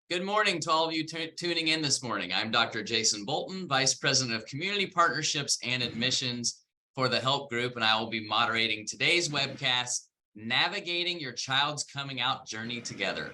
Good morning to all of you tuning in this morning. I'm Dr. Jason Bolton, Vice President of Community Partnerships and Admissions for the Help Group, and I will be moderating today's webcast, Navigating Your Child's Coming Out Journey Together.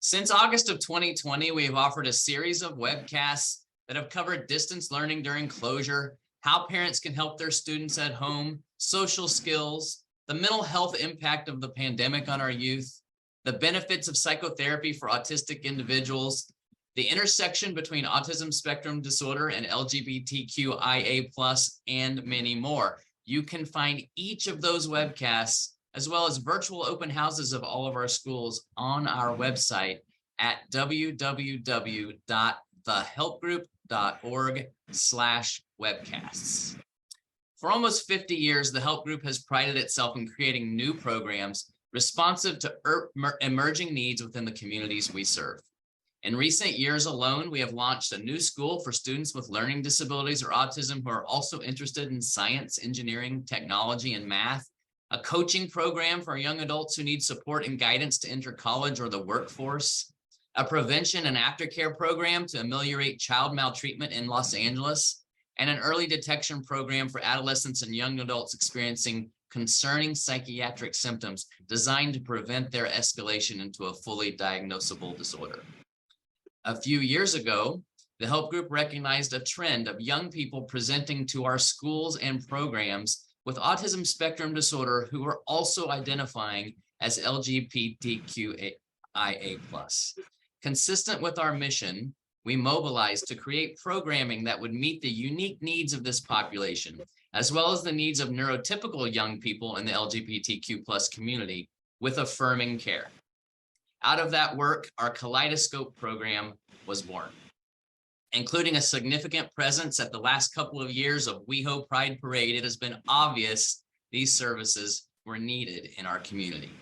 Since August of 2020, we have offered a series of webcasts that have covered distance learning during closure, how parents can help their students at home, social skills, the mental health impact of the pandemic on our youth, the benefits of psychotherapy for autistic individuals, the intersection between autism spectrum disorder and LGBTQIA+, and many more. You can find each of those webcasts, as well as virtual open houses of all of our schools, on our website at www.thehelpgroup.org/webcasts. For almost 50 years, the Help Group has prided itself in creating new programs responsive to emerging needs within the communities we serve. In recent years alone, we have launched a new school for students with learning disabilities or autism who are also interested in science, engineering, technology, and math, a coaching program for young adults who need support and guidance to enter college or the workforce, a prevention and aftercare program to ameliorate child maltreatment in Los Angeles, and an early detection program for adolescents and young adults experiencing concerning psychiatric symptoms designed to prevent their escalation into a fully diagnosable disorder. A few years ago, the Help Group recognized a trend of young people presenting to our schools and programs with autism spectrum disorder who are also identifying as LGBTQIA+. Consistent with our mission, we mobilized to create programming that would meet the unique needs of this population, as well as the needs of neurotypical young people in the LGBTQ+ community with affirming care. Out of that work, our Kaleidoscope program was born, including a significant presence at the last couple of years of WeHo Pride Parade. It has been obvious these services were needed in our community.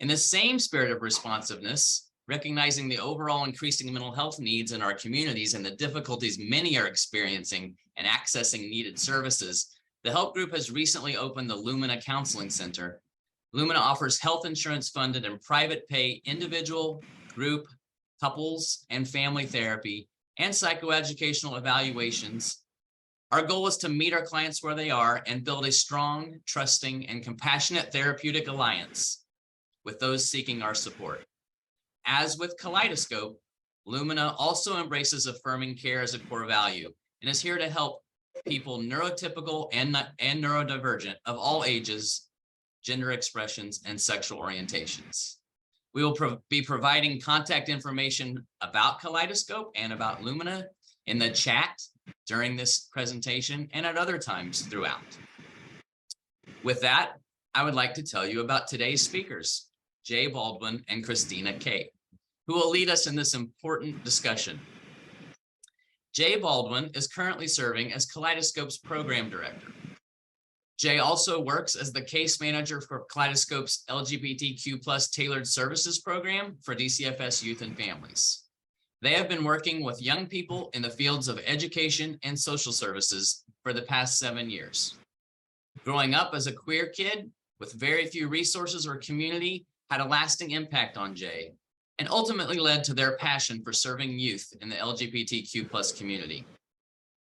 In the same spirit of responsiveness, recognizing the overall increasing mental health needs in our communities and the difficulties many are experiencing and accessing needed services, the Help Group has recently opened the Lumina Counseling Center. Lumina offers health insurance funded and private pay individual, group, couples, and family therapy and psychoeducational evaluations. Our goal is to meet our clients where they are and build a strong, trusting, and compassionate therapeutic alliance with those seeking our support. As with Kaleidoscope, Lumina also embraces affirming care as a core value and is here to help people neurotypical and neurodivergent of all ages, gender expressions, and sexual orientations. We will be providing contact information about Kaleidoscope and about Lumina in the chat during this presentation and at other times throughout. With that, I would like to tell you about today's speakers, Jay Baldwin and Christina Kay, who will lead us in this important discussion. Jay Baldwin is currently serving as Kaleidoscope's program director. Jay also works as the case manager for Kaleidoscope's LGBTQ+ tailored services program for DCFS youth and families. They have been working with young people in the fields of education and social services for the past 7 years. Growing up as a queer kid with very few resources or community had a lasting impact on Jay, and ultimately led to their passion for serving youth in the LGBTQ+ community.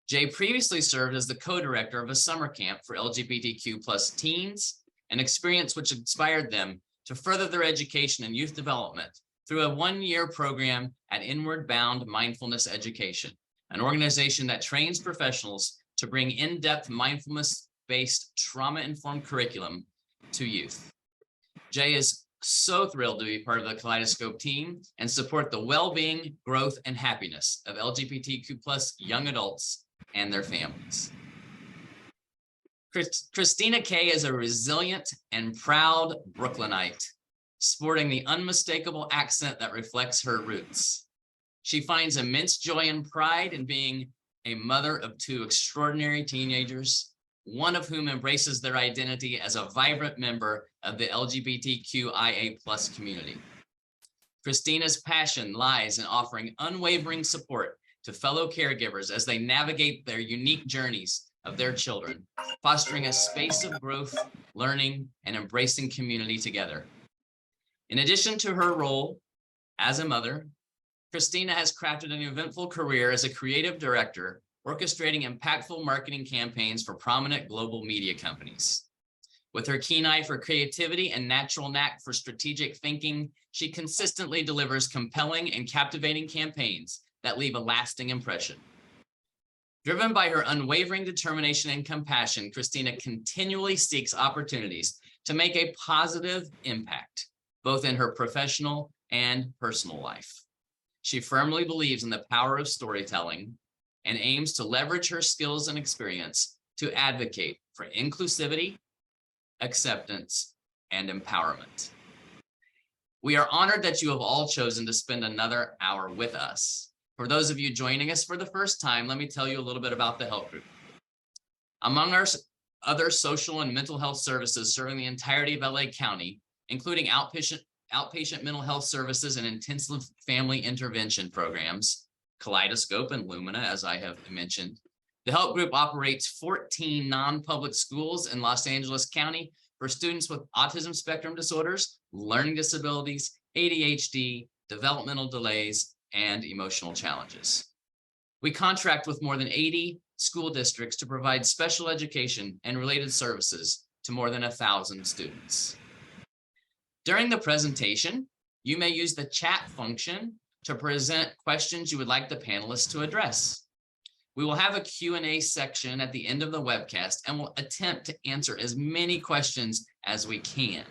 Jay previously served as the co-director of a summer camp for LGBTQ+ teens, an experience which inspired them to further their education and youth development through a 1-year program at Inward Bound Mindfulness Education, an organization that trains professionals to bring in-depth mindfulness-based trauma-informed curriculum to youth. Jay is so thrilled to be part of the Kaleidoscope team and support the well-being, growth, and happiness of LGBTQ+ young adults and their families. Christina Kay is a resilient and proud Brooklynite, sporting the unmistakable accent that reflects her roots. She finds immense joy and pride in being a mother of 2 extraordinary teenagers, one of whom embraces their identity as a vibrant member of the LGBTQIA+ community. Christina's passion lies in offering unwavering support to fellow caregivers as they navigate their unique journeys of their children, fostering a space of growth, learning, and embracing community together. In addition to her role as a mother, Christina has crafted an eventful career as a creative director, orchestrating impactful marketing campaigns for prominent global media companies. With her keen eye for creativity and natural knack for strategic thinking, she consistently delivers compelling and captivating campaigns that leave a lasting impression. Driven by her unwavering determination and compassion, Christina continually seeks opportunities to make a positive impact, both in her professional and personal life. She firmly believes in the power of storytelling and aims to leverage her skills and experience to advocate for inclusivity, acceptance, and empowerment. We are honored that you have all chosen to spend another hour with us. For those of you joining us for the first time, let me tell you a little bit about the Help Group. Among our other social and mental health services serving the entirety of LA County, including outpatient mental health services and intensive family intervention programs, Kaleidoscope and Lumina, as I have mentioned, the Help Group operates 14 non-public schools in Los Angeles County for students with autism spectrum disorders, learning disabilities, ADHD, developmental delays, and emotional challenges. We contract with more than 80 school districts to provide special education and related services to more than 1,000 students. During the presentation, you may use the chat function to present questions you would like the panelists to address. We will have a Q&A section at the end of the webcast and will attempt to answer as many questions as we can.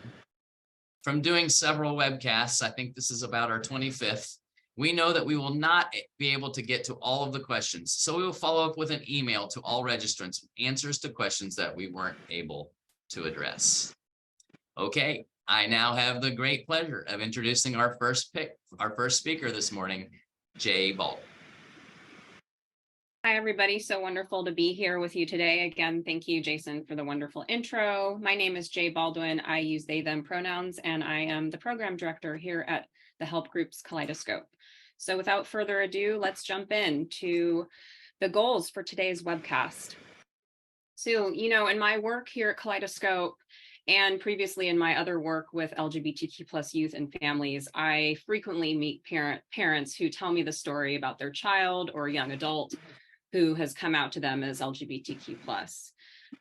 From doing several webcasts, I think this is about our 25th, we know that we will not be able to get to all of the questions. So we will follow up with an email to all registrants with answers to questions that we weren't able to address. Okay, I now have the great pleasure of introducing our first speaker this morning, Jay Bolton. Hi, everybody. So wonderful to be here with you today. Again, thank you, Jason, for the wonderful intro. My name is Jay Baldwin. I use they, them pronouns, and I am the program director here at the Help Group's Kaleidoscope. So without further ado, let's jump into the goals for today's webcast. So, in my work here at Kaleidoscope, and previously in my other work with LGBTQ+ youth and families, I frequently meet parents who tell me the story about their child or young adult who has come out to them as LGBTQ+.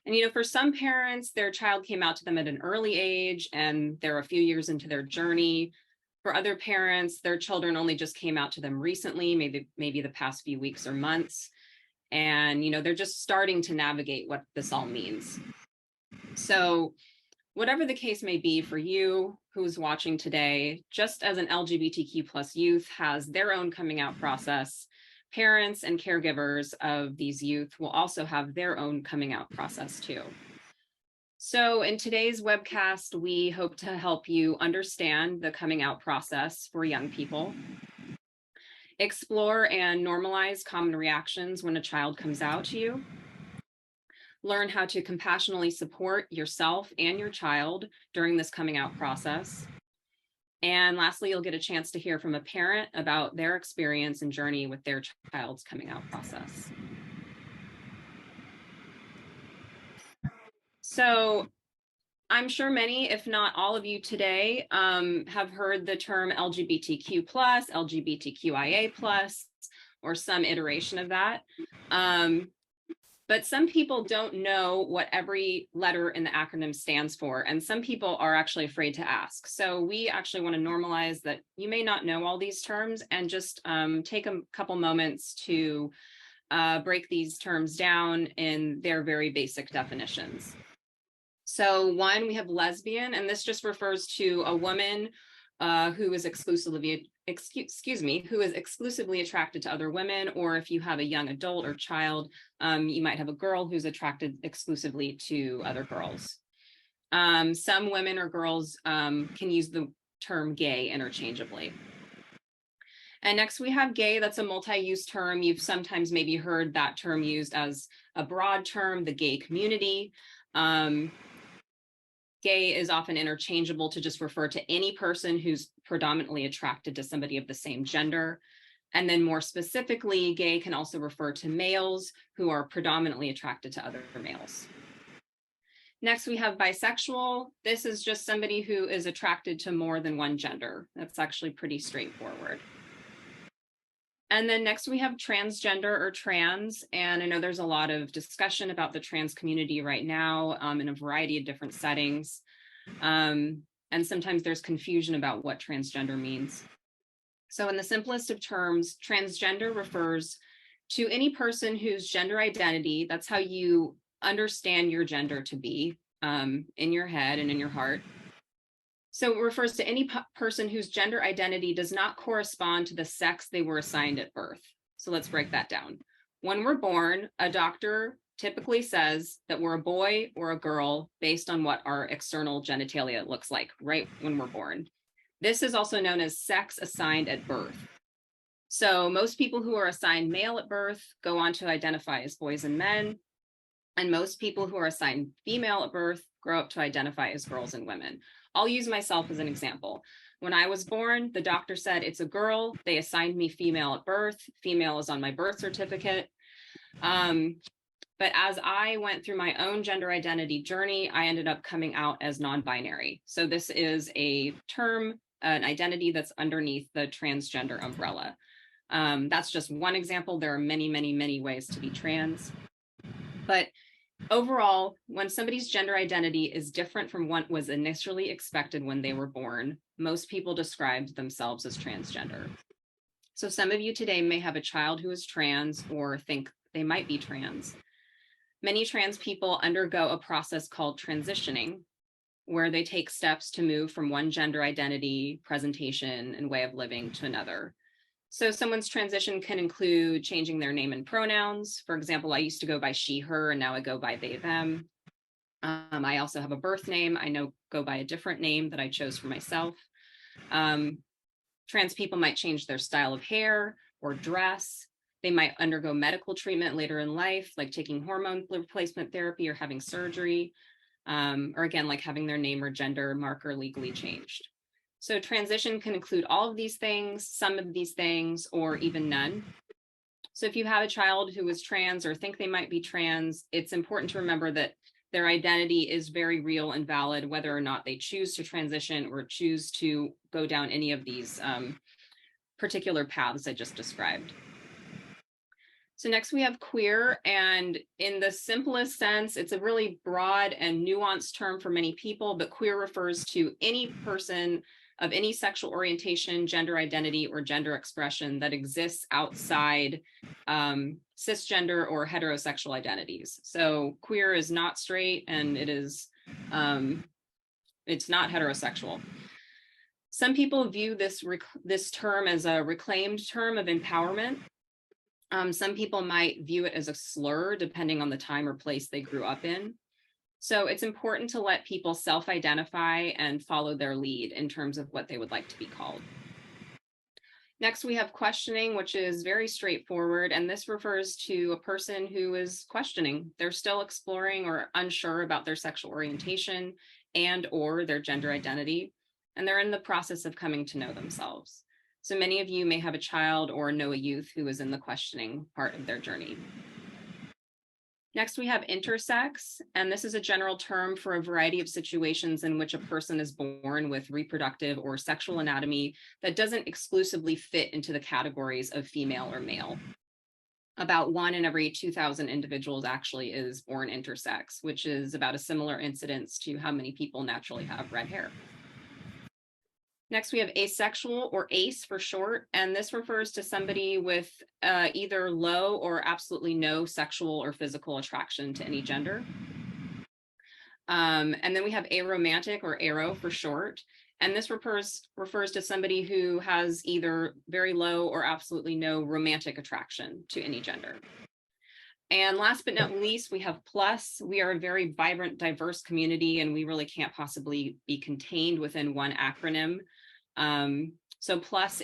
And, for some parents, their child came out to them at an early age and they're a few years into their journey. For other parents, their children only just came out to them recently, maybe the past few weeks or months. And, they're just starting to navigate what this all means. So whatever the case may be for you who's watching today, just as an LGBTQ+ youth has their own coming out process, parents and caregivers of these youth will also have their own coming out process too. So in today's webcast, we hope to help you understand the coming out process for young people, explore and normalize common reactions when a child comes out to you, learn how to compassionately support yourself and your child during this coming out process. And lastly, you'll get a chance to hear from a parent about their experience and journey with their child's coming out process. So I'm sure many, if not all of you today, have heard the term LGBTQ+, LGBTQIA+, or some iteration of that. But some people don't know what every letter in the acronym stands for, and some people are actually afraid to ask. So we actually want to normalize that you may not know all these terms and just take a couple moments to break these terms down in their very basic definitions. So one, we have lesbian, and this just refers to a woman who is exclusively attracted to other women, or if you have a young adult or child, you might have a girl who's attracted exclusively to other girls. Some women or girls can use the term gay interchangeably. And next we have gay. That's a multi-use term. You've sometimes maybe heard that term used as a broad term, the gay community. Gay is often interchangeable to just refer to any person who's predominantly attracted to somebody of the same gender. And then more specifically, gay can also refer to males who are predominantly attracted to other males. Next, we have bisexual. This is just somebody who is attracted to more than one gender. That's actually pretty straightforward. And then next we have transgender or trans. And I know there's a lot of discussion about the trans community right now in a variety of different settings. And sometimes there's confusion about what transgender means. So in the simplest of terms, transgender refers to any person whose gender identity, that's how you understand your gender to be in your head and in your heart. So it refers to any person whose gender identity does not correspond to the sex they were assigned at birth. So let's break that down. When we're born, a doctor typically says that we're a boy or a girl based on what our external genitalia looks like right when we're born. This is also known as sex assigned at birth. So most people who are assigned male at birth go on to identify as boys and men. And most people who are assigned female at birth grow up to identify as girls and women. I'll use myself as an example. When I was born, the doctor said it's a girl. They assigned me female at birth. Female is on my birth certificate. But as I went through my own gender identity journey, I ended up coming out as non-binary. So this is a term, an identity that's underneath the transgender umbrella. That's just one example. There are many, many, many ways to be trans. But overall, when somebody's gender identity is different from what was initially expected when they were born, most people describe themselves as transgender. So some of you today may have a child who is trans or think they might be trans. Many trans people undergo a process called transitioning, where they take steps to move from one gender identity, presentation, and way of living to another. So someone's transition can include changing their name and pronouns. For example, I used to go by she, her, and now I go by they, them. I also have a birth name. I now go by a different name that I chose for myself. Trans people might change their style of hair or dress. They might undergo medical treatment later in life, like taking hormone replacement therapy or having surgery, or again, like having their name or gender marker legally changed. So transition can include all of these things, some of these things, or even none. So if you have a child who is trans or think they might be trans, it's important to remember that their identity is very real and valid, whether or not they choose to transition or choose to go down any of these particular paths I just described. So next we have queer, and in the simplest sense, it's a really broad and nuanced term for many people, but queer refers to any person of any sexual orientation, gender identity, or gender expression that exists outside cisgender or heterosexual identities. So queer is not straight, and it is it's not heterosexual. Some people view this term as a reclaimed term of empowerment. Some people might view it as a slur, depending on the time or place they grew up in. So it's important to let people self-identify and follow their lead in terms of what they would like to be called. Next, we have questioning, which is very straightforward, and this refers to a person who is questioning. They're still exploring or unsure about their sexual orientation and or their gender identity, and they're in the process of coming to know themselves. So many of you may have a child or know a youth who is in the questioning part of their journey. Next, we have intersex, and this is a general term for a variety of situations in which a person is born with reproductive or sexual anatomy that doesn't exclusively fit into the categories of female or male. About 1 in every 2,000 individuals actually is born intersex, which is about a similar incidence to how many people naturally have red hair. Next, we have asexual, or ACE for short, and this refers to somebody with either low or absolutely no sexual or physical attraction to any gender. And then we have aromantic, or aro for short, and this refers to somebody who has either very low or absolutely no romantic attraction to any gender. And last but not least, we have plus. We are a very vibrant, diverse community, and we really can't possibly be contained within one acronym. So plus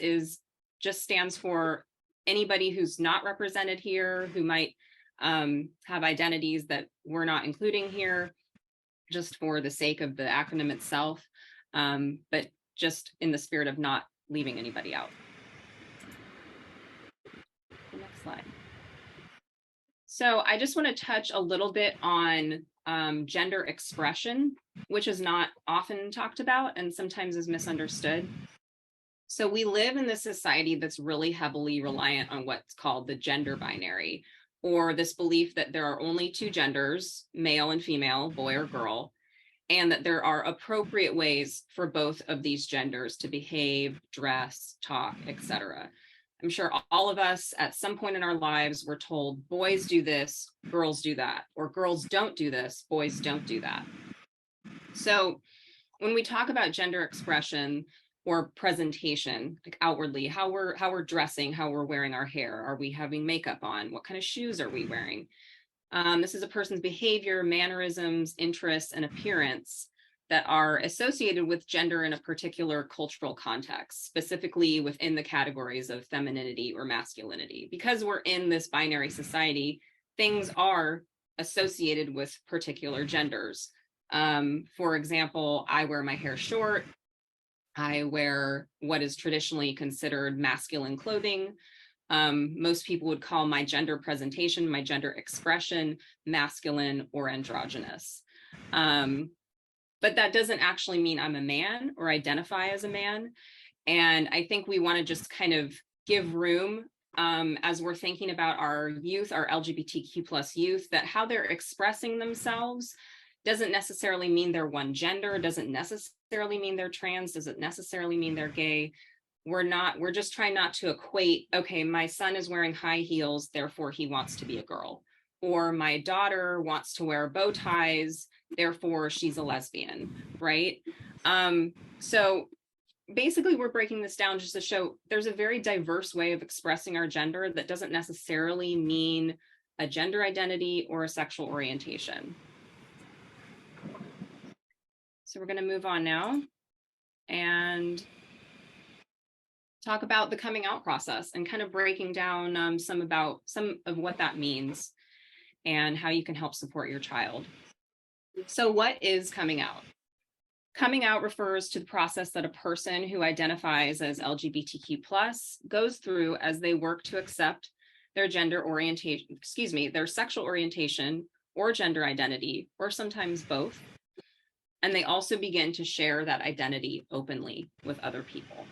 just stands for anybody who's not represented here, who might have identities that we're not including here, just for the sake of the acronym itself, but just in the spirit of not leaving anybody out. The next slide. So I just want to touch a little bit on gender expression, which is not often talked about and sometimes is misunderstood. So we live in this society that's really heavily reliant on what's called the gender binary, or this belief that there are only two genders, male and female, boy or girl, and that there are appropriate ways for both of these genders to behave, dress, talk, etc. I'm sure all of us at some point in our lives were told boys do this, girls do that, or girls don't do this, boys don't do that. So when we talk about gender expression or presentation, like outwardly, how we're dressing, how we're wearing our hair, are we having makeup on, what kind of shoes are we wearing? This is a person's behavior, mannerisms, interests, and appearance that are associated with gender in a particular cultural context, specifically within the categories of femininity or masculinity. Because we're in this binary society, things are associated with particular genders. For example, I wear my hair short. I wear what is traditionally considered masculine clothing. Most people would call my gender presentation, my gender expression, masculine or androgynous. But that doesn't actually mean I'm a man or identify as a man. And I think we want to just kind of give room as we're thinking about our youth, our LGBTQ plus youth, that how they're expressing themselves doesn't necessarily mean they're one gender, doesn't necessarily mean they're trans, doesn't necessarily mean they're gay. We're just trying not to equate, okay, my son is wearing high heels, therefore he wants to be a girl. Or my daughter wants to wear bow ties, therefore she's a lesbian, right? So basically we're breaking this down just to show there's a very diverse way of expressing our gender that doesn't necessarily mean a gender identity or a sexual orientation. So we're going to move on now and talk about the coming out process and kind of breaking down some of what that means and how you can help support your child. So what is coming out? Coming out refers to the process that a person who identifies as LGBTQ+ goes through as they work to accept their gender orientation, their sexual orientation or gender identity, or sometimes both. And they also begin to share that identity openly with other people.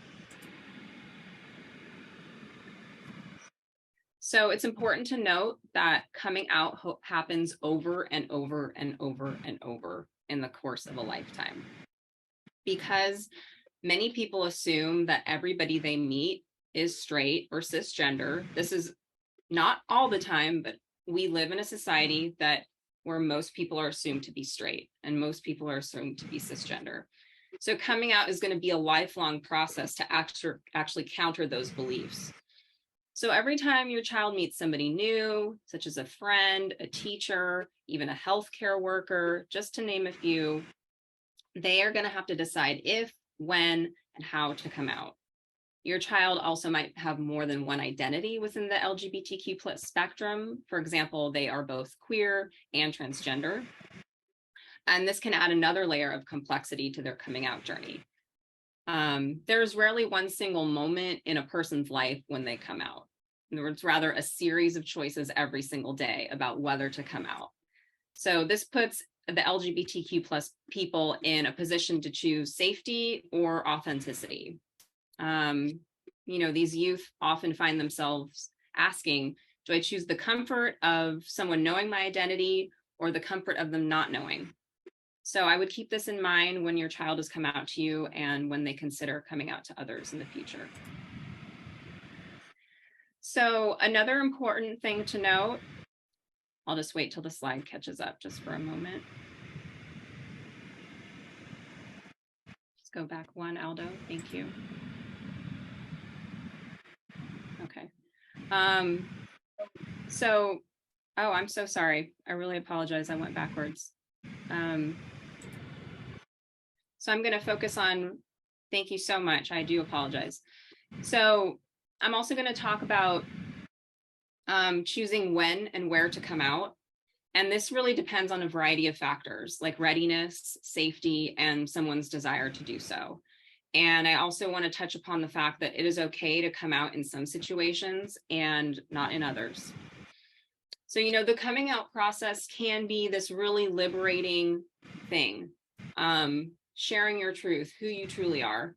So it's important to note that coming out happens over and over and over and over in the course of a lifetime. Because many people assume that everybody they meet is straight or cisgender. This is not all the time, but we live in a society where most people are assumed to be straight and most people are assumed to be cisgender. So coming out is going to be a lifelong process to actually counter those beliefs. So every time your child meets somebody new, such as a friend, a teacher, even a healthcare worker, just to name a few, they are going to have to decide if, when, and how to come out. Your child also might have more than one identity within the LGBTQ plus spectrum. For example, they are both queer and transgender. And this can add another layer of complexity to their coming out journey. There's rarely one single moment in a person's life when they come out. It's rather a series of choices every single day about whether to come out. So this puts the LGBTQ plus people in a position to choose safety or authenticity. These youth often find themselves asking, do I choose the comfort of someone knowing my identity or the comfort of them not knowing? So I would keep this in mind when your child has come out to you and when they consider coming out to others in the future. So another important thing to note, I'll just wait till the slide catches up just for a moment. Just go back one, Aldo, thank you. Okay. I'm so sorry. I really apologize. I went backwards. So I'm going to focus on, thank you so much. I do apologize. So I'm also going to talk about choosing when and where to come out. And this really depends on a variety of factors like readiness, safety, and someone's desire to do so. And I also want to touch upon the fact that it is okay to come out in some situations and not in others. So, the coming out process can be this really liberating thing, sharing your truth, who you truly are.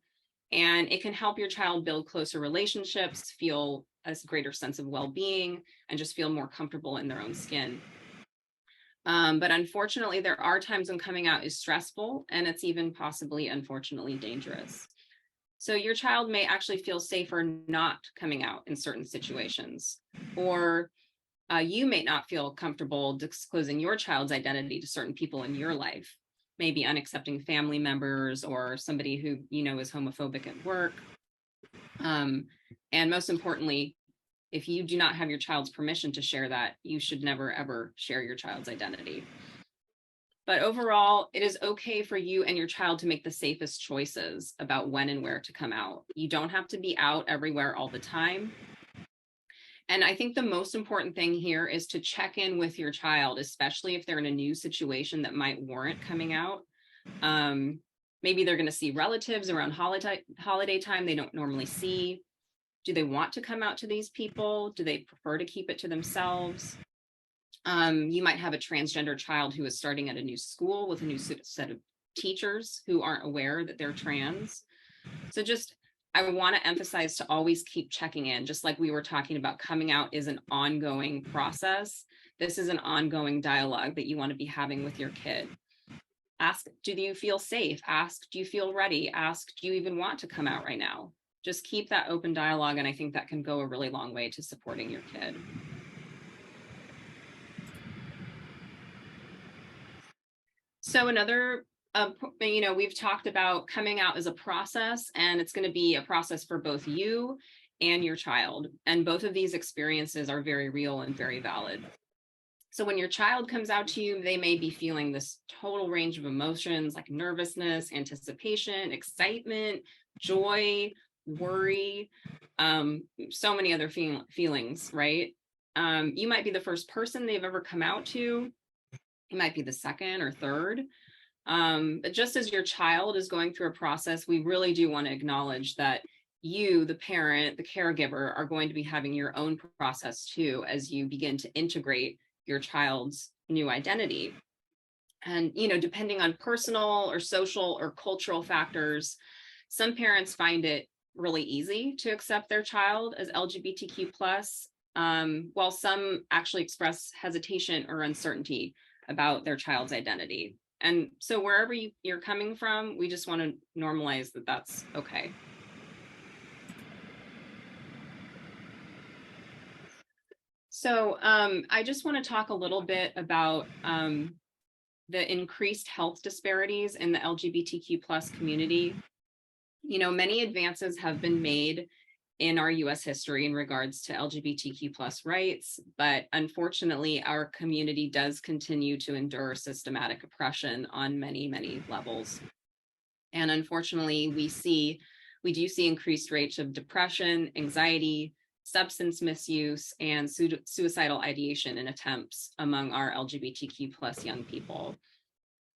And it can help your child build closer relationships, feel a greater sense of well-being, and just feel more comfortable in their own skin. But unfortunately, there are times when coming out is stressful, and it's even possibly, unfortunately, dangerous. So your child may actually feel safer not coming out in certain situations, or you may not feel comfortable disclosing your child's identity to certain people in your life, maybe unaccepting family members or somebody who you know is homophobic at work. And most importantly, if you do not have your child's permission to share that, you should never, ever share your child's identity. But overall, it is okay for you and your child to make the safest choices about when and where to come out. You don't have to be out everywhere all the time. And I think the most important thing here is to check in with your child, especially if they're in a new situation that might warrant coming out. Maybe they're going to see relatives around holiday time they don't normally see. Do they want to come out to these people? Do they prefer to keep it to themselves? You might have a transgender child who is starting at a new school with a new set of teachers who aren't aware that they're trans. So I want to emphasize to always keep checking in, just like we were talking about. Coming out is an ongoing process. This is an ongoing dialogue that you want to be having with your kid. Ask, do you feel safe? Ask, do you feel ready? Ask, do you even want to come out right now? Just keep that open dialogue, and I think that can go a really long way to supporting your kid. So another, we've talked about coming out as a process, and it's going to be a process for both you and your child. And both of these experiences are very real and very valid. So when your child comes out to you, they may be feeling this total range of emotions like nervousness, anticipation, excitement, joy, worry, so many other feelings, right? You might be the first person they've ever come out to. It might be the second or third. But just as your child is going through a process, we really do want to acknowledge that you, the parent, the caregiver, are going to be having your own process too, as you begin to integrate your child's new identity. And, depending on personal or social or cultural factors, some parents find it really easy to accept their child as LGBTQ+, while some actually express hesitation or uncertainty about their child's identity. And so wherever you're coming from, we just want to normalize that that's okay. So I just want to talk a little bit about the increased health disparities in the LGBTQ+ community. Many advances have been made in our US history in regards to LGBTQ+ rights, but unfortunately, our community does continue to endure systematic oppression on many, many levels. And unfortunately, we do see increased rates of depression, anxiety, substance misuse, and suicidal ideation and attempts among our LGBTQ+ young people.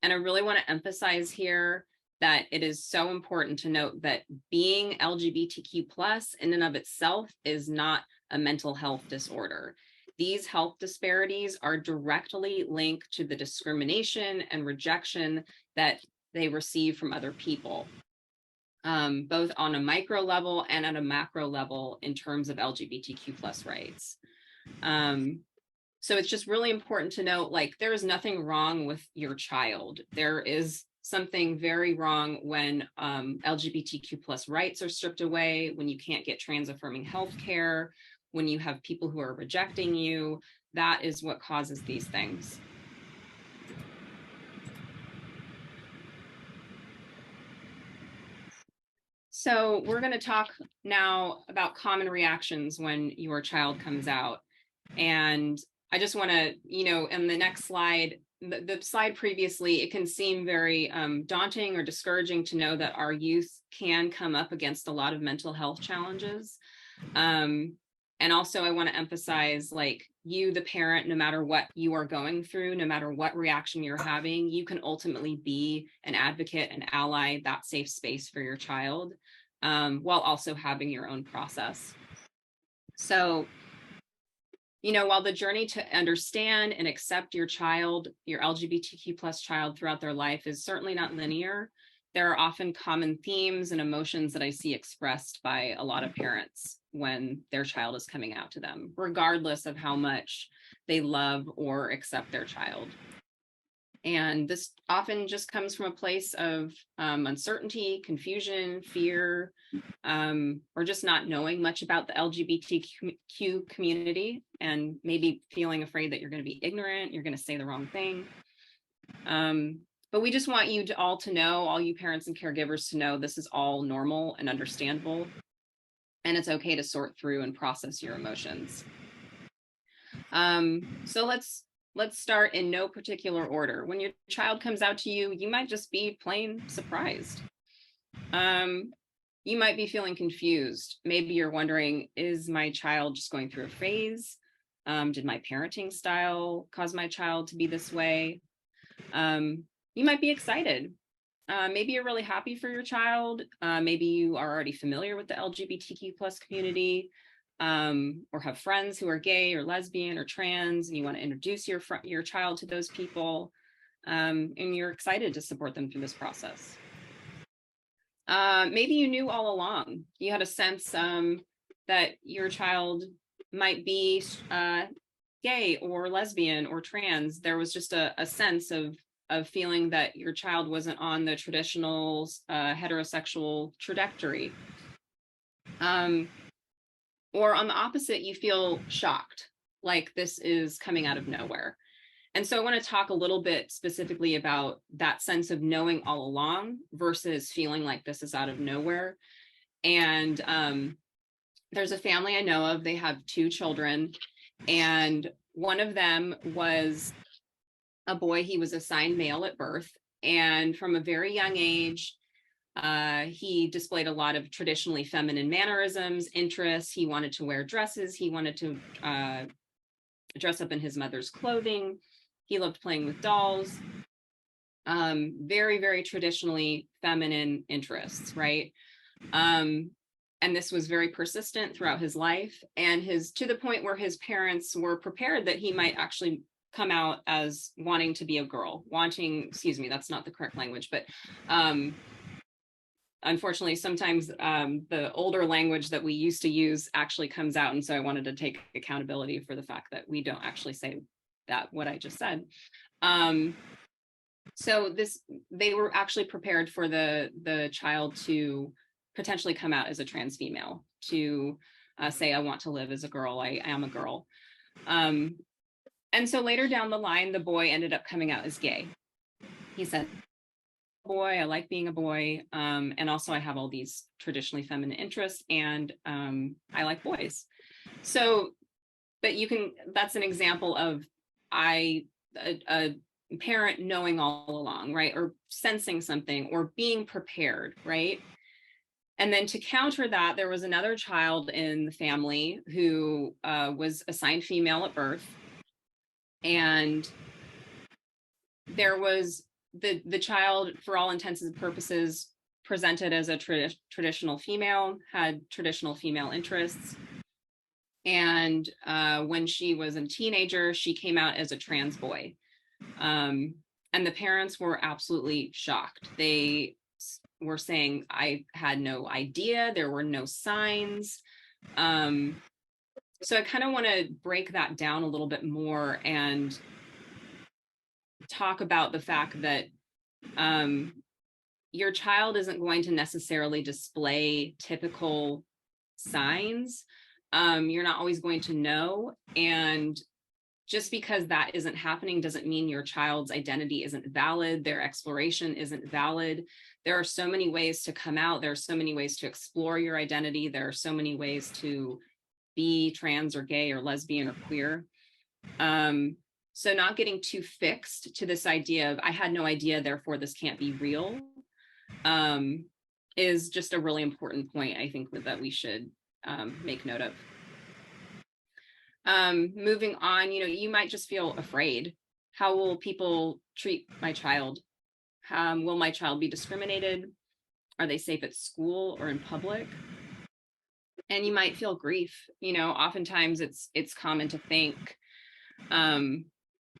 And I really want to emphasize here that it is so important to note that being LGBTQ+ in and of itself is not a mental health disorder. These health disparities are directly linked to the discrimination and rejection that they receive from other people, both on a micro level and at a macro level in terms of LGBTQ+ rights. So it's just really important to note, there is nothing wrong with your child. There is something very wrong when LGBTQ+ rights are stripped away, when you can't get trans-affirming healthcare, when you have people who are rejecting you. That is what causes these things. So we're going to talk now about common reactions when your child comes out. And I just want to, in the next slide, the slide previously, it can seem very daunting or discouraging to know that our youth can come up against a lot of mental health challenges. And also I want to emphasize, you, the parent, no matter what you are going through, no matter what reaction you're having, you can ultimately be an advocate, an ally, that safe space for your child, while also having your own process. So, while the journey to understand and accept your child, your LGBTQ+ child throughout their life is certainly not linear, there are often common themes and emotions that I see expressed by a lot of parents when their child is coming out to them, regardless of how much they love or accept their child. And this often just comes from a place of uncertainty, confusion, fear, or just not knowing much about the LGBTQ community and maybe feeling afraid that you're going to be ignorant, you're going to say the wrong thing. But we just want you all to know, all you parents and caregivers to know, this is all normal and understandable. And it's okay to sort through and process your emotions. So let's start in no particular order. When your child comes out to you, you might just be plain surprised. You might be feeling confused. Maybe you're wondering, is my child just going through a phase? Did my parenting style cause my child to be this way? You might be excited. Maybe you're really happy for your child. Maybe you are already familiar with the LGBTQ plus community, or have friends who are gay or lesbian or trans, and you want to introduce your child to those people, and you're excited to support them through this process. Maybe you knew all along. You had a sense that your child might be gay or lesbian or trans. There was just a sense of feeling that your child wasn't on the traditional heterosexual trajectory. Or on the opposite, you feel shocked, like this is coming out of nowhere. And so I want to talk a little bit specifically about that sense of knowing all along versus feeling like this is out of nowhere. And there's a family I know of, they have 2 children, and one of them was a boy. He was assigned male at birth, and from a very young age, he displayed a lot of traditionally feminine mannerisms, interests. He wanted to wear dresses. He wanted to dress up in his mother's clothing. He loved playing with dolls. Very, very traditionally feminine interests, right? And this was very persistent throughout his life, and to the point where his parents were prepared that he might actually come out as wanting to be a girl, that's not the correct language, but unfortunately, sometimes the older language that we used to use actually comes out. And so I wanted to take accountability for the fact that we don't actually say what I just said. So they were actually prepared for the child to potentially come out as a trans female, to say, I want to live as a girl, I am a girl. And so later down the line, the boy ended up coming out as gay. He said, boy, I like being a boy, and also I have all these traditionally feminine interests, and I like boys. So, but that's an example of a parent knowing all along, right? Or sensing something or being prepared, right? And then to counter that, there was another child in the family who was assigned female at birth. And there was the child, for all intents and purposes, presented as a traditional female, had traditional female interests. And when she was a teenager, she came out as a trans boy. And the parents were absolutely shocked. They were saying, I had no idea, there were no signs. So I kind of want to break that down a little bit more and talk about the fact that your child isn't going to necessarily display typical signs. You're not always going to know. And just because that isn't happening doesn't mean your child's identity isn't valid, their exploration isn't valid. There are so many ways to come out. There are so many ways to explore your identity. There are so many ways to be trans or gay or lesbian or queer. So not getting too fixed to this idea of, I had no idea, therefore this can't be real, is just a really important point, I think, that we should make note of. Moving on, you might just feel afraid. How will people treat my child? Will my child be discriminated? Are they safe at school or in public? And you might feel grief. Oftentimes it's common to think an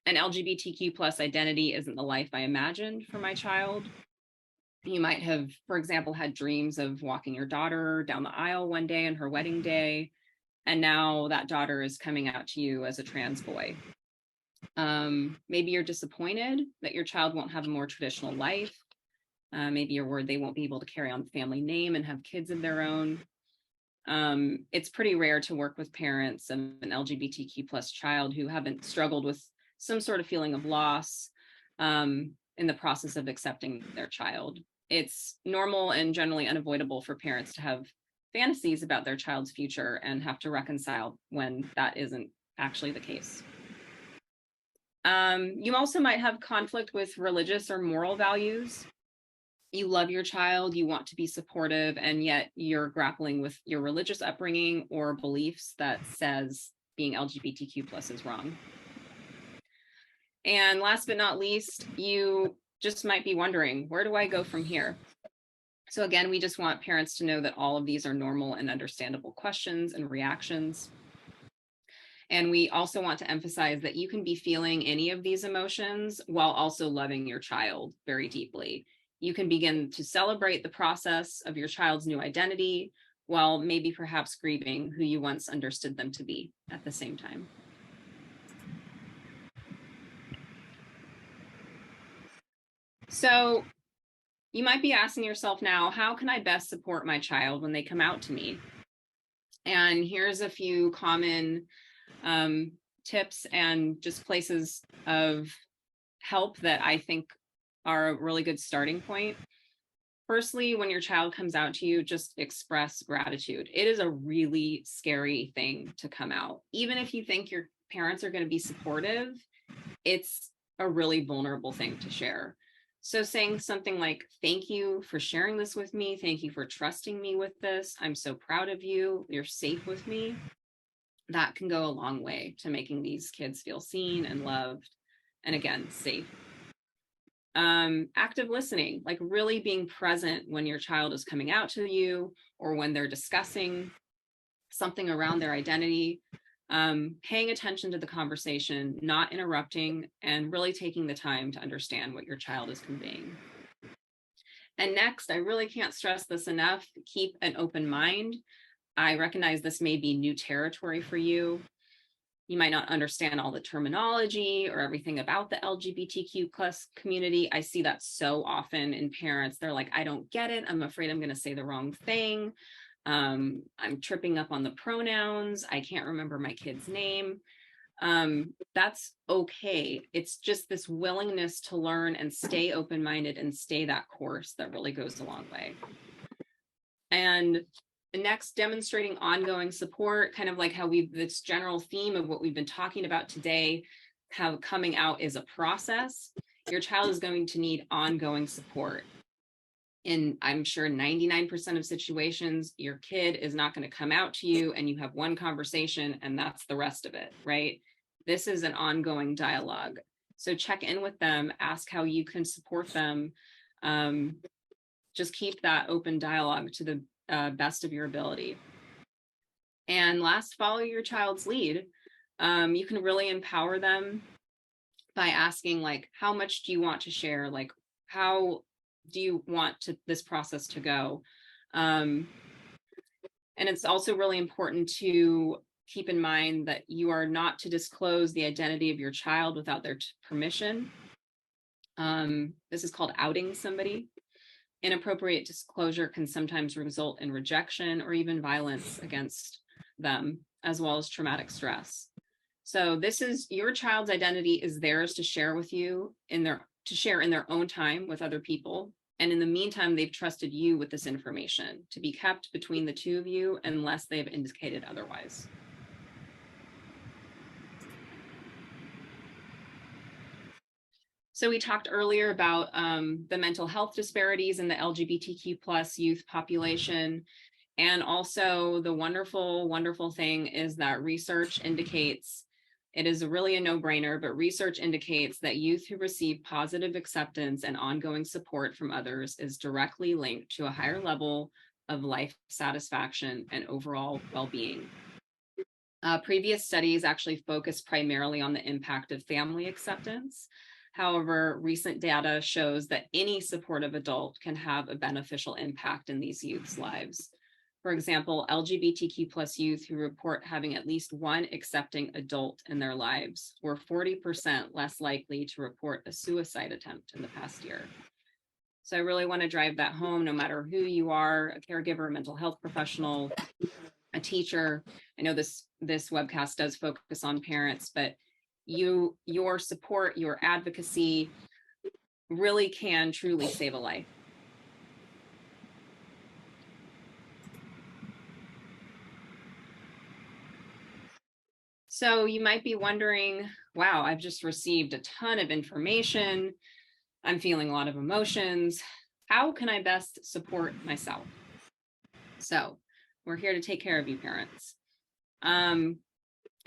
LGBTQ plus identity isn't the life I imagined for my child. You might have, for example, had dreams of walking your daughter down the aisle one day on her wedding day, and now that daughter is coming out to you as a trans boy. Maybe you're disappointed that your child won't have a more traditional life. Maybe you're worried they won't be able to carry on the family name and have kids of their own. It's pretty rare to work with parents of an LGBTQ plus child who haven't struggled with some sort of feeling of loss in the process of accepting their child. It's normal and generally unavoidable for parents to have fantasies about their child's future and have to reconcile when that isn't actually the case. You also might have conflict with religious or moral values. You love your child, you want to be supportive, and yet you're grappling with your religious upbringing or beliefs that says being LGBTQ plus is wrong. And last but not least, you just might be wondering, where do I go from here? So again, we just want parents to know that all of these are normal and understandable questions and reactions. And we also want to emphasize that you can be feeling any of these emotions while also loving your child very deeply. You can begin to celebrate the process of your child's new identity while maybe perhaps grieving who you once understood them to be at the same time. So you might be asking yourself now, how can I best support my child when they come out to me? And here's a few common tips and just places of help that I think are a really good starting point. Firstly, when your child comes out to you, just express gratitude. It is a really scary thing to come out. Even if you think your parents are going to be supportive, it's a really vulnerable thing to share. So saying something like, thank you for sharing this with me. Thank you for trusting me with this. I'm so proud of you. You're safe with me. That can go a long way to making these kids feel seen and loved, and again, safe. Active listening, like really being present when your child is coming out to you or when they're discussing something around their identity, paying attention to the conversation, not interrupting, and really taking the time to understand what your child is conveying. And next, I really can't stress this enough, keep an open mind. I recognize this may be new territory for you. You might not understand all the terminology or everything about the LGBTQ plus community. I see that so often in parents. They're like, I don't get it. I'm afraid I'm going to say the wrong thing. I'm tripping up on the pronouns. I can't remember my kid's name. That's okay. It's just this willingness to learn and stay open-minded and stay that course that really goes a long way. And next, demonstrating ongoing support, kind of like how this general theme of what we've been talking about today, how coming out is a process. Your child is going to need ongoing support. In, I'm sure 99% of situations, your kid is not going to come out to you and you have one conversation and that's the rest of it, right? This is an ongoing dialogue. So check in with them, ask how you can support them. Just keep that open dialogue to the best of your ability. And last, follow your child's lead. You can really empower them by asking, like, how much do you want to share? Like, how do you want this process to go? And it's also really important to keep in mind that you are not to disclose the identity of your child without their permission. This is called outing somebody. Inappropriate disclosure can sometimes result in rejection or even violence against them, as well as traumatic stress. So this is your child's identity is theirs to share with you to share in their own time with other people. And in the meantime, they've trusted you with this information to be kept between the two of you unless they've indicated otherwise. So we talked earlier about the mental health disparities in the LGBTQ plus youth population. And also the wonderful, wonderful thing is that research indicates, it is really a no-brainer, but research indicates that youth who receive positive acceptance and ongoing support from others is directly linked to a higher level of life satisfaction and overall well-being. Previous studies actually focused primarily on the impact of family acceptance. However, recent data shows that any supportive adult can have a beneficial impact in these youth's lives. For example, LGBTQ plus youth who report having at least one accepting adult in their lives were 40% less likely to report a suicide attempt in the past year. So I really want to drive that home, no matter who you are, a caregiver, a mental health professional, a teacher. I know this webcast does focus on parents, but your support, your advocacy really can truly save a life. So you might be wondering, wow, I've just received a ton of information. I'm feeling a lot of emotions. How can I best support myself? So we're here to take care of you, parents.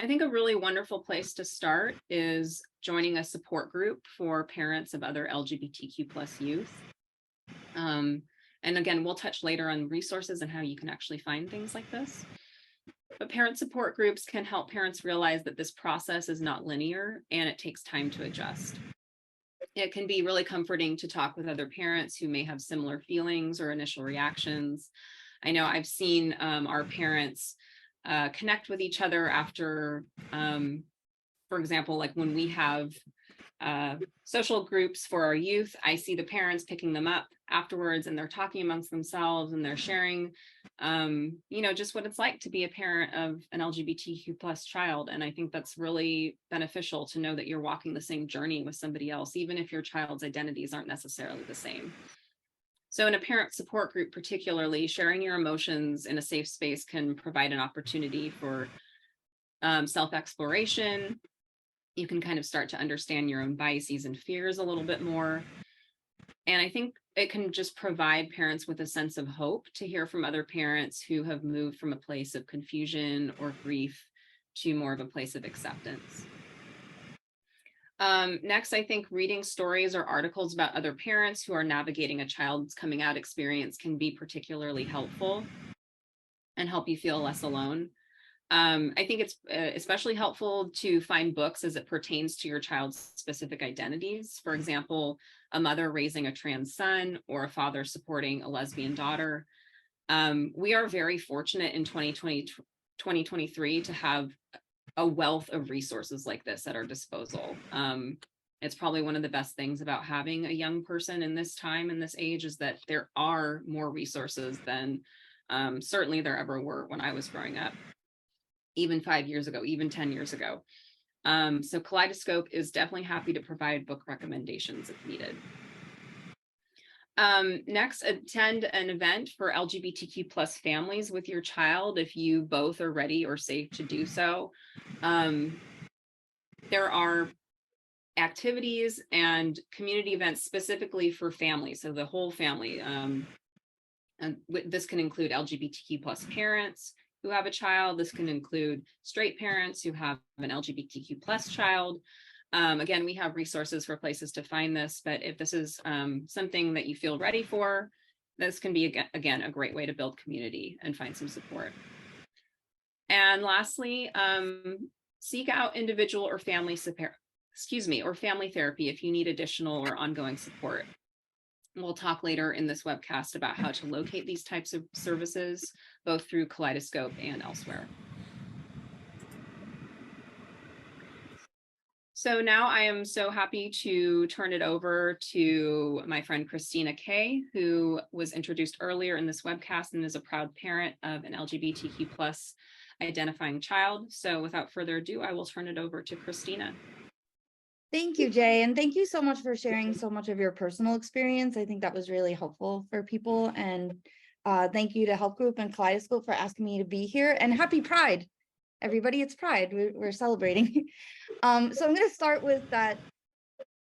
I think a really wonderful place to start is joining a support group for parents of other LGBTQ plus youth. And again, we'll touch later on resources and how you can actually find things like this. But parent support groups can help parents realize that this process is not linear and it takes time to adjust. It can be really comforting to talk with other parents who may have similar feelings or initial reactions. I know I've seen our parents connect with each other after, for example, like when we have social groups for our youth, I see the parents picking them up afterwards and they're talking amongst themselves and they're sharing, just what it's like to be a parent of an LGBTQ plus child. And I think that's really beneficial to know that you're walking the same journey with somebody else, even if your child's identities aren't necessarily the same. So in a parent support group, particularly, sharing your emotions in a safe space can provide an opportunity for self-exploration. You can kind of start to understand your own biases and fears a little bit more. And I think it can just provide parents with a sense of hope to hear from other parents who have moved from a place of confusion or grief to more of a place of acceptance. Next, I think reading stories or articles about other parents who are navigating a child's coming out experience can be particularly helpful and help you feel less alone. I think it's especially helpful to find books as it pertains to your child's specific identities. For example, a mother raising a trans son or a father supporting a lesbian daughter. We are very fortunate in 2023 to have a wealth of resources like this at our disposal. It's probably one of the best things about having a young person in this time, in this age, is that there are more resources than certainly there ever were when I was growing up, even 5 years ago, even 10 years ago. So Kaleidoscope is definitely happy to provide book recommendations if needed. Next, attend an event for LGBTQ plus families with your child if you both are ready or safe to do so. There are activities and community events specifically for families, so the whole family. And this can include LGBTQ plus parents who have a child. This can include straight parents who have an LGBTQ plus child. Again, we have resources for places to find this, but if this is something that you feel ready for, this can be, again, a great way to build community and find some support. And lastly, seek out individual or family therapy if you need additional or ongoing support. We'll talk later in this webcast about how to locate these types of services, both through Kaleidoscope and elsewhere. So now I am so happy to turn it over to my friend Christina Kay, who was introduced earlier in this webcast and is a proud parent of an LGBTQ plus identifying child. So without further ado, I will turn it over to Christina. Thank you, Jay. And thank you so much for sharing so much of your personal experience. I think that was really helpful for people. And thank you to Help Group and Kaleidoscope for asking me to be here. And happy Pride, everybody. It's Pride. We're celebrating. So I'm going to start with that.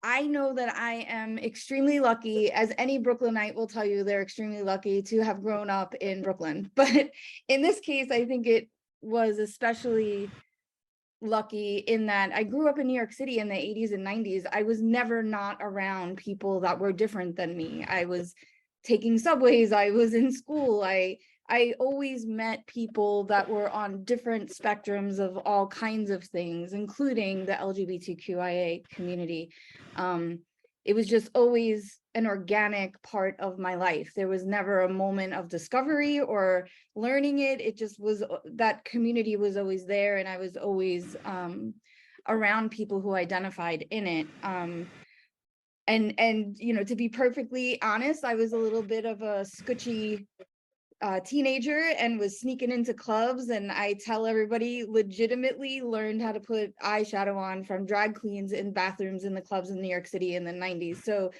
I know that I am extremely lucky, as any Brooklynite will tell you, they're extremely lucky to have grown up in Brooklyn. But in this case, I think it was especially lucky in that I grew up in New York City in the 80s and 90s. I was never not around people that were different than me. I was taking subways. I was in school. I I always met people that were on different spectrums of all kinds of things, including the LGBTQIA community. It was just always an organic part of my life. There was never a moment of discovery or learning it. It just was, that community was always there, and I was always around people who identified in it. And you know, to be perfectly honest, I was a little bit of a scutchy teenager and was sneaking into clubs, and I tell everybody, legitimately learned how to put eyeshadow on from drag queens in bathrooms in the clubs in New York City in the 90s. So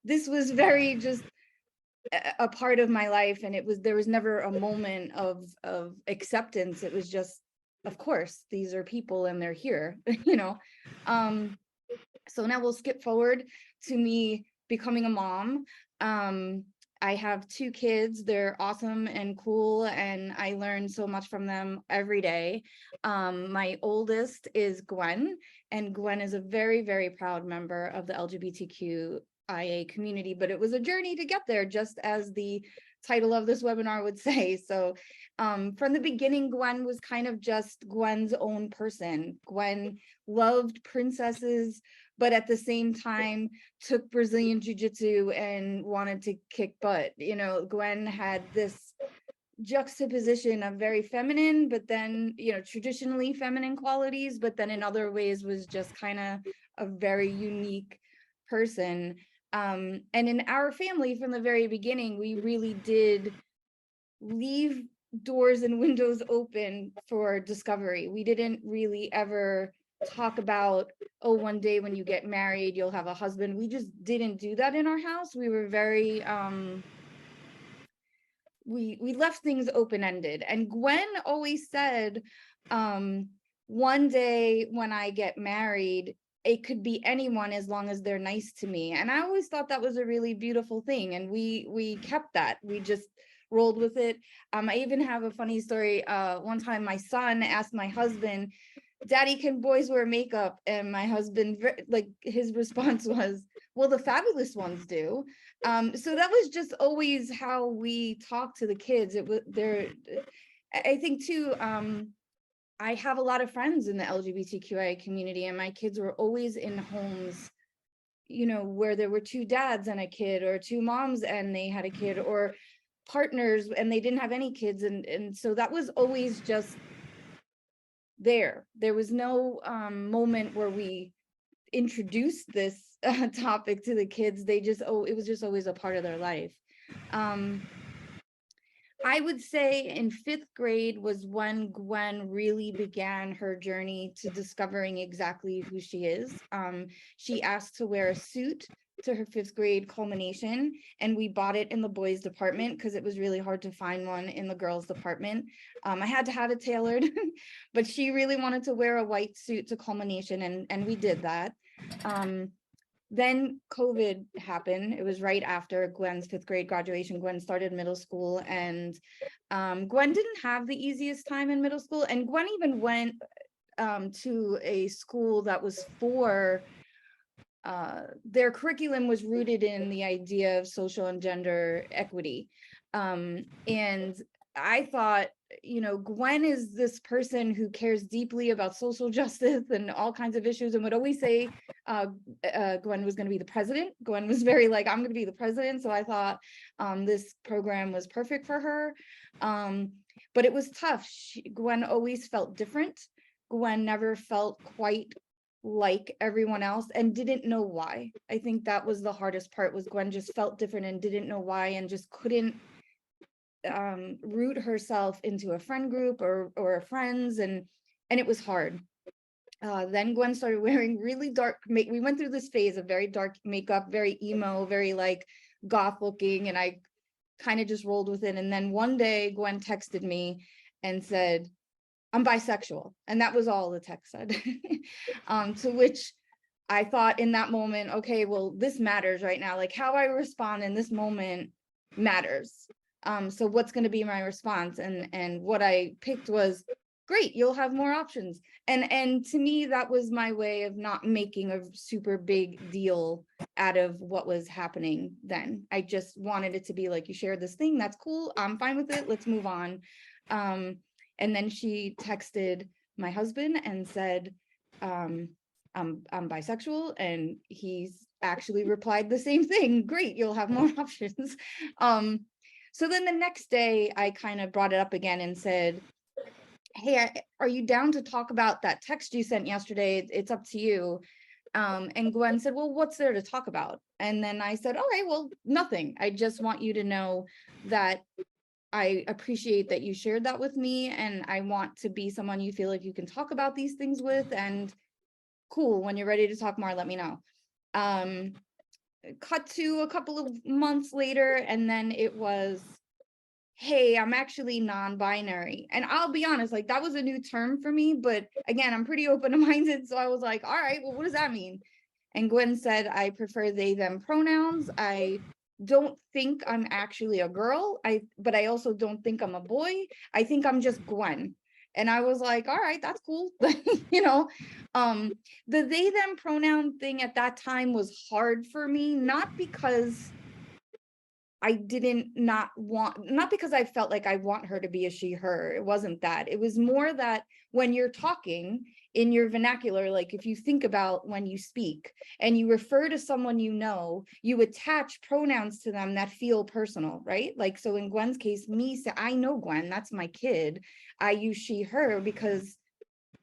this was very just a part of my life, and there was never a moment of acceptance. It was just, of course, these are people and they're here, you know. So now we'll skip forward to me becoming a mom. I have 2 kids. They're awesome and cool, and I learn so much from them every day. My oldest is Gwen, and Gwen is a very, very proud member of the LGBTQIA community, but it was a journey to get there, just as the title of this webinar would say. So from the beginning, Gwen was kind of just Gwen's own person. Gwen loved princesses, but at the same time took Brazilian Jiu-Jitsu and wanted to kick butt. You know, Gwen had this juxtaposition of very feminine, but then, you know, traditionally feminine qualities, but then in other ways was just kind of a very unique person. And in our family from the very beginning, we really did leave doors and windows open for discovery. We didn't really ever talk about, oh, one day when you get married, you'll have a husband. We just didn't do that in our house. We were very, we left things open-ended. And Gwen always said, one day when I get married, it could be anyone as long as they're nice to me. And I always thought that was a really beautiful thing. And we kept that. We just rolled with it. I even have a funny story. One time my son asked my husband, "Daddy, can boys wear makeup?" And my husband, like, his response was, "Well, the fabulous ones do." So that was just always how we talked to the kids. It was there. I think too, I have a lot of friends in the LGBTQIA community, and my kids were always in homes, you know, where there were 2 dads and a kid, or 2 moms and they had a kid, or partners and they didn't have any kids. And so that was always just there. There was no moment where we introduced this topic to the kids. They just, it was just always a part of their life. I would say in 5th grade was when Gwen really began her journey to discovering exactly who she is. She asked to wear a suit to her 5th grade culmination, and we bought it in the boys department because it was really hard to find one in the girls department. I had to have it tailored, but she really wanted to wear a white suit to culmination, and we did that. Then COVID happened. It was right after Gwen's 5th grade graduation. Gwen started middle school, and Gwen didn't have the easiest time in middle school. And Gwen even went to a school that was for, their curriculum was rooted in the idea of social and gender equity. And I thought, you know, Gwen is this person who cares deeply about social justice and all kinds of issues, and would always say Gwen was going to be the president. Gwen was very like, I'm going to be the president. So I thought this program was perfect for her. But it was tough. Gwen always felt different. Gwen never felt quite like everyone else and didn't know why. I think that was the hardest part, was Gwen just felt different and didn't know why, and just couldn't root herself into a friend group or friends, and it was hard. Then Gwen started wearing really dark we went through this phase of very dark makeup, very emo, very like goth looking, and I kind of just rolled with it. And then one day Gwen texted me and said, "I'm bisexual," and that was all the text said. To which I thought in that moment, okay, well, this matters right now. Like, how I respond in this moment matters. So what's going to be my response? And what I picked was, great, you'll have more options. And to me, that was my way of not making a super big deal out of what was happening then. I just wanted it to be like, you shared this thing, that's cool, I'm fine with it, let's move on. And then she texted my husband and said, I'm bisexual, and he's actually replied the same thing. Great, you'll have more options. So then the next day I kind of brought it up again and said, hey, are you down to talk about that text you sent yesterday? It's up to you. And Gwen said, well, what's there to talk about? And then I said, all right, well, nothing. I just want you to know that I appreciate that you shared that with me, and I want to be someone you feel like you can talk about these things with, and cool, when you're ready to talk more, let me know. Cut to a couple of months later, and then it was, hey, I'm actually non-binary. And I'll be honest, like, that was a new term for me, but again, I'm pretty open-minded, so I was like, all right, well, what does that mean? And Gwen said, I prefer they, them pronouns. I don't think I'm actually a girl, but I also don't think I'm a boy. I think I'm just Gwen. And I was like, all right, that's cool. You know, the they, them pronoun thing at that time was hard for me, not because I not because I felt like I want her to be a she, her. It wasn't that. It was more that when you're talking in your vernacular, like if you think about when you speak and you refer to someone you know, you attach pronouns to them that feel personal, right? Like, so in Gwen's case, me, I know Gwen, that's my kid. I use she, her because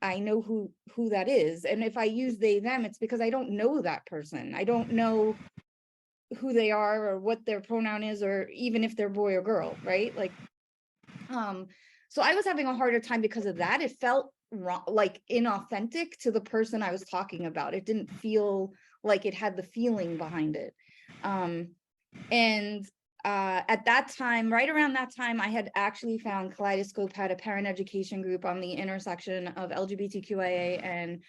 I know who that is. And if I use they, them, it's because I don't know that person. I don't know who they are or what their pronoun is, or even if they're boy or girl, right? Like, so I was having a harder time because of that. It felt wrong, like inauthentic to the person I was talking about. It didn't feel like it had the feeling behind it. At that time, right around that time, I had actually found Kaleidoscope had a parent education group on the intersection of LGBTQIA and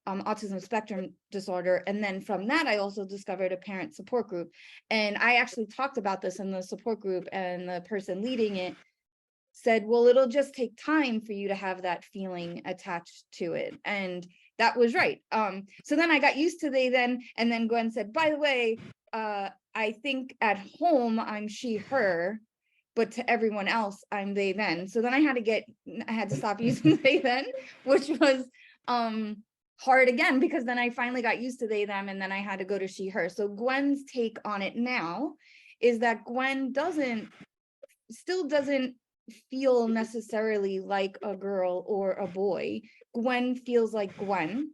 autism spectrum disorder. And then from that, I also discovered a parent support group. And I actually talked about this in the support group, and the person leading it said, well, it'll just take time for you to have that feeling attached to it. And that was right. So then I got used to they, then, and then Gwen said, by the way, I think at home I'm she, her, but to everyone else I'm they, then. So then I had to stop using they, then, which was hard again, because then I finally got used to they, them, and then I had to go to she, her. So Gwen's take on it now is that Gwen still doesn't feel necessarily like a girl or a boy. Gwen feels like Gwen.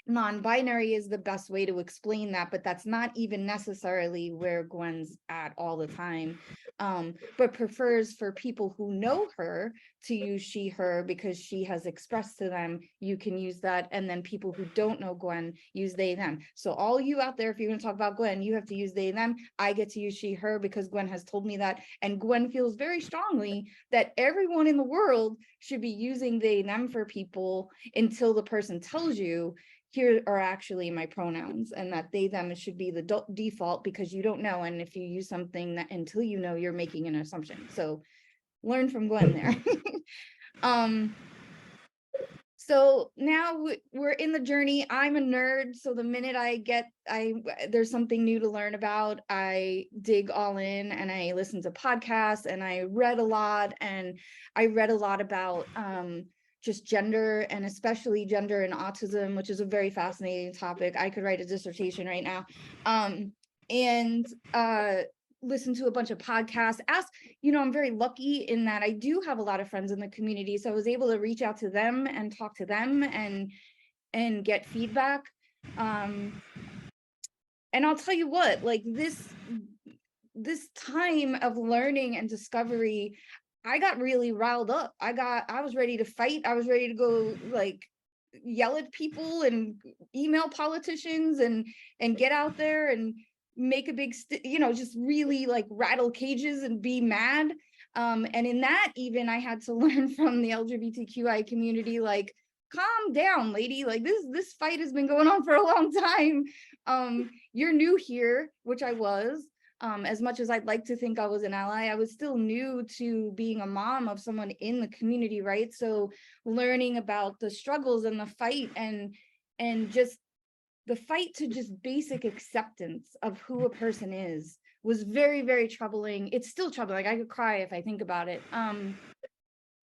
Non-binary is the best way to explain that, but that's not even necessarily where Gwen's at all the time, but prefers for people who know her to use she, her, because she has expressed to them, you can use that. And then people who don't know Gwen use they, them. So all you out there, if you're going to talk about Gwen, you have to use they, them. I get to use she, her because Gwen has told me that. And Gwen feels very strongly that everyone in the world should be using they, them for people until the person tells you, here are actually my pronouns, and that they, them should be the default, because you don't know. And if you use something that until you know, you're making an assumption. So learn from Gwen there. So now we're in the journey. I'm a nerd. So the minute there's something new to learn about, I dig all in and I listen to podcasts, and I read a lot, and I read a lot about, just gender, and especially gender and autism, which is a very fascinating topic. I could write a dissertation right now. Listen to a bunch of podcasts. I'm very lucky in that I do have a lot of friends in the community. So I was able to reach out to them and talk to them and get feedback. And I'll tell you what, like this time of learning and discovery, I got really riled up. I was ready to fight. I was ready to go like yell at people and email politicians and get out there and make a big, just really like rattle cages and be mad. And in that, even I had to learn from the LGBTQI community, like, calm down, lady. Like this fight has been going on for a long time. You're new here, which I was. As much as I'd like to think I was an ally, I was still new to being a mom of someone in the community, right? So learning about the struggles and the fight and just the fight to just basic acceptance of who a person is was very, very troubling. It's still troubling. I could cry if I think about it.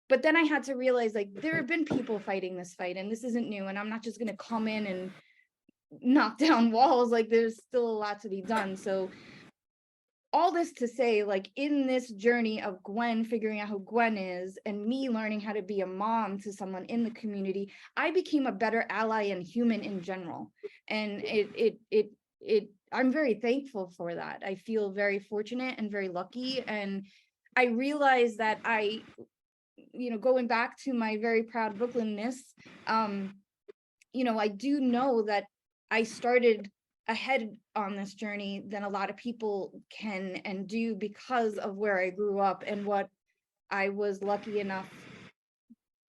But then I had to realize, like, there have been people fighting this fight, and this isn't new, and I'm not just going to come in and knock down walls. Like, there's still a lot to be done. So all this to say, like, in this journey of Gwen figuring out who Gwen is and me learning how to be a mom to someone in the community, I became a better ally and human in general. And I'm very thankful for that. I feel very fortunate and very lucky. And I realized that going back to my very proud Brooklynness, I do know that I started ahead on this journey than a lot of people can and do because of where I grew up and what I was lucky enough,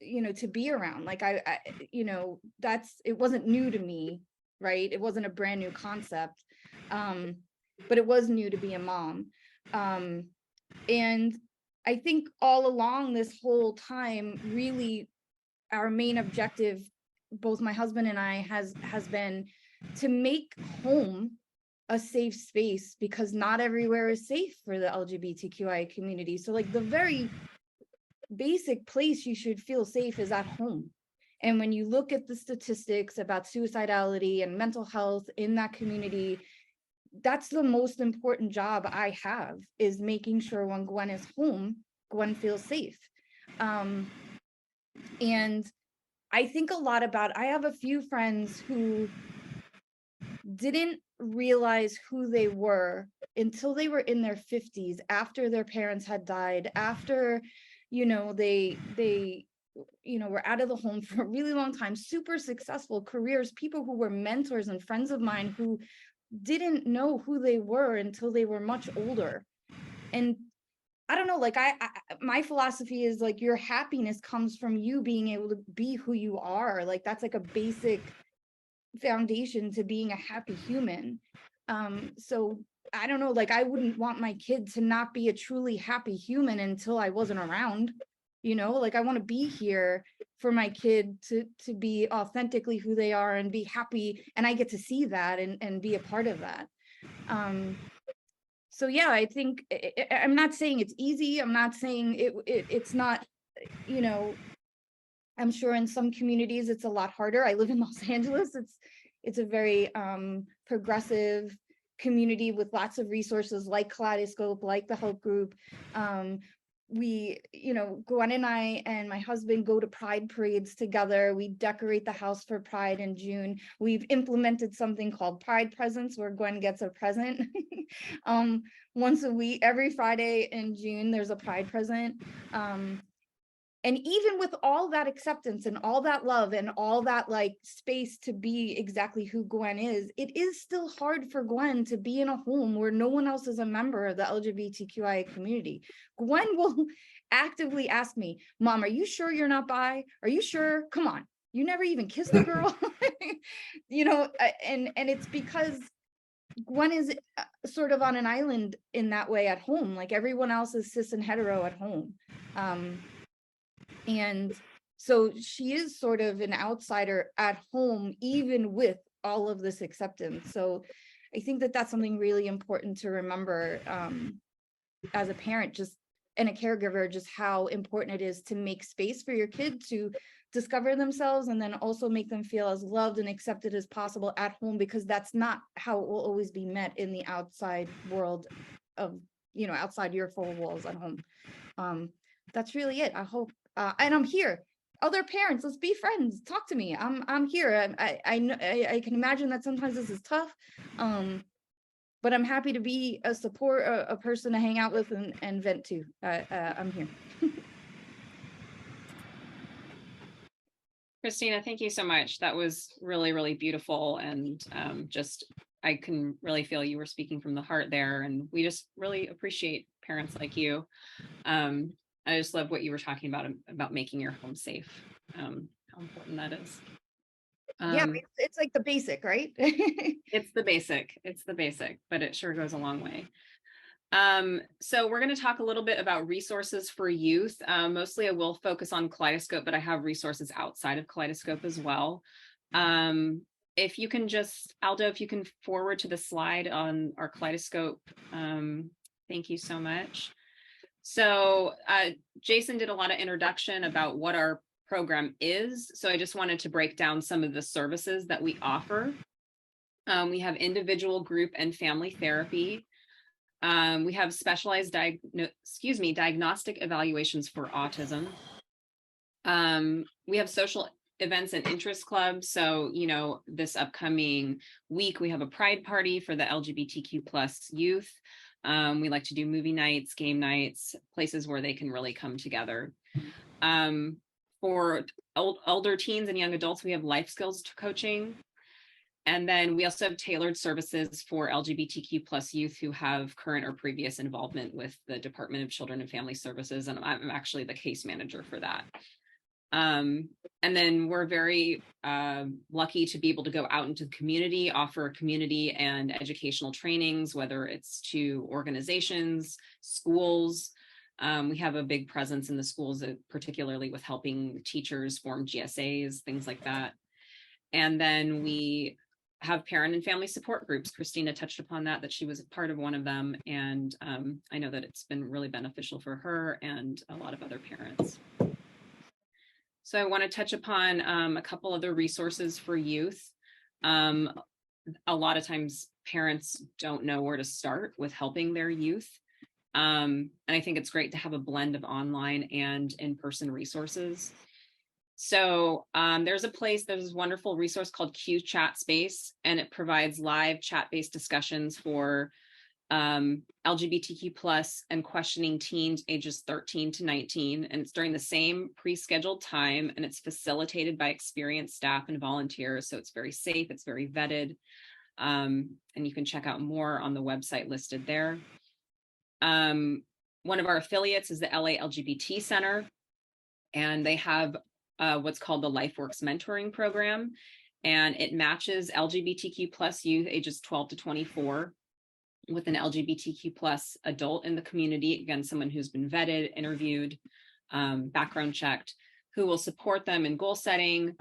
to be around. Like it wasn't new to me, right? It wasn't a brand new concept, but it was new to be a mom. And I think all along this whole time, really our main objective, both my husband and I, has been to make home a safe space, because not everywhere is safe for the LGBTQIA community. So like the very basic place you should feel safe is at home. And when you look at the statistics about suicidality and mental health in that community, that's the most important job I have, is making sure when Gwen is home, Gwen feels safe. And I think a lot about, I have a few friends who didn't realize who they were until they were in their 50s, after their parents had died, after, they were out of the home for a really long time, super successful careers, people who were mentors and friends of mine who didn't know who they were until they were much older. And I don't know, like my philosophy is like, your happiness comes from you being able to be who you are. Like that's like a basic foundation to being a happy human. So I don't know, like I wouldn't want my kid to not be a truly happy human until I wasn't around. Like I want to be here for my kid to be authentically who they are and be happy, and I get to see that and be a part of that. So yeah, I think I'm not saying it's easy. I'm not saying it's not, I'm sure in some communities it's a lot harder. I live in Los Angeles. It's a very progressive community with lots of resources like Kaleidoscope, like the Help Group. We, Gwen and I and my husband go to Pride parades together. We decorate the house for Pride in June. We've implemented something called Pride Presents, where Gwen gets a present. Once a week, every Friday in June, there's a Pride present. And even with all that acceptance and all that love and all that like space to be exactly who Gwen is, it is still hard for Gwen to be in a home where no one else is a member of the LGBTQIA community. Gwen will actively ask me, Mom, are you sure you're not bi? Are you sure? Come on. You never even kissed a girl. And it's because Gwen is sort of on an island in that way at home. Like everyone else is cis and hetero at home. And so she is sort of an outsider at home, even with all of this acceptance. So I think that that's something really important to remember as a parent, just and a caregiver, just how important it is to make space for your kid to discover themselves, and then also make them feel as loved and accepted as possible at home, because that's not how it will always be met in the outside world of, outside your four walls at home. That's really it. I hope. And I'm here. Other parents, let's be friends. Talk to me. I'm here. I can imagine that sometimes this is tough, but I'm happy to be a support, a person to hang out with and vent to. I'm here. Christina, thank you so much. That was really, really beautiful. And I can really feel you were speaking from the heart there. And we just really appreciate parents like you. I just love what you were talking about making your home safe. How important that is. Yeah, it's like the basic, right? It's the basic, but it sure goes a long way. So we're going to talk a little bit about resources for youth. Mostly I will focus on Kaleidoscope, but I have resources outside of Kaleidoscope as well. If you can just, Aldo, if you can forward to the slide on our Kaleidoscope. Thank you so much. So Jason did a lot of introduction about what our program is. So I just wanted to break down some of the services that we offer. We have individual, group, and family therapy. We have specialized diagnostic evaluations for autism. We have social events and interest clubs. So, you know, this upcoming week, we have a pride party for the LGBTQ plus youth. We like to do movie nights, game nights, places where they can really come together. For older teens and young adults, we have life skills coaching. And then we also have tailored services for LGBTQ plus youth who have current or previous involvement with the Department of Children and Family Services. And I'm actually the case manager for that. And then we're very lucky to be able to go out into the community, offer community and educational trainings, whether it's to organizations, schools. We have a big presence in the schools, particularly with helping teachers form GSAs, things like that. And then we have parent and family support groups. Christina touched upon that she was a part of one of them. And I know that it's been really beneficial for her and a lot of other parents. So I want to touch upon a couple other resources for youth. A lot of times parents don't know where to start with helping their youth. And I think it's great to have a blend of online and in-person resources. So there's this wonderful resource called Q Chat Space, and it provides live chat-based discussions for LGBTQ plus and questioning teens ages 13 to 19. And it's during the same pre-scheduled time, and it's facilitated by experienced staff and volunteers. So it's very safe, it's very vetted. And you can check out more on the website listed there. One of our affiliates is the LA LGBT Center, and they have what's called the LifeWorks Mentoring Program, and it matches LGBTQ plus youth ages 12 to 24 with an LGBTQ plus adult in the community, again, someone who's been vetted, interviewed, background checked, who will support them in goal setting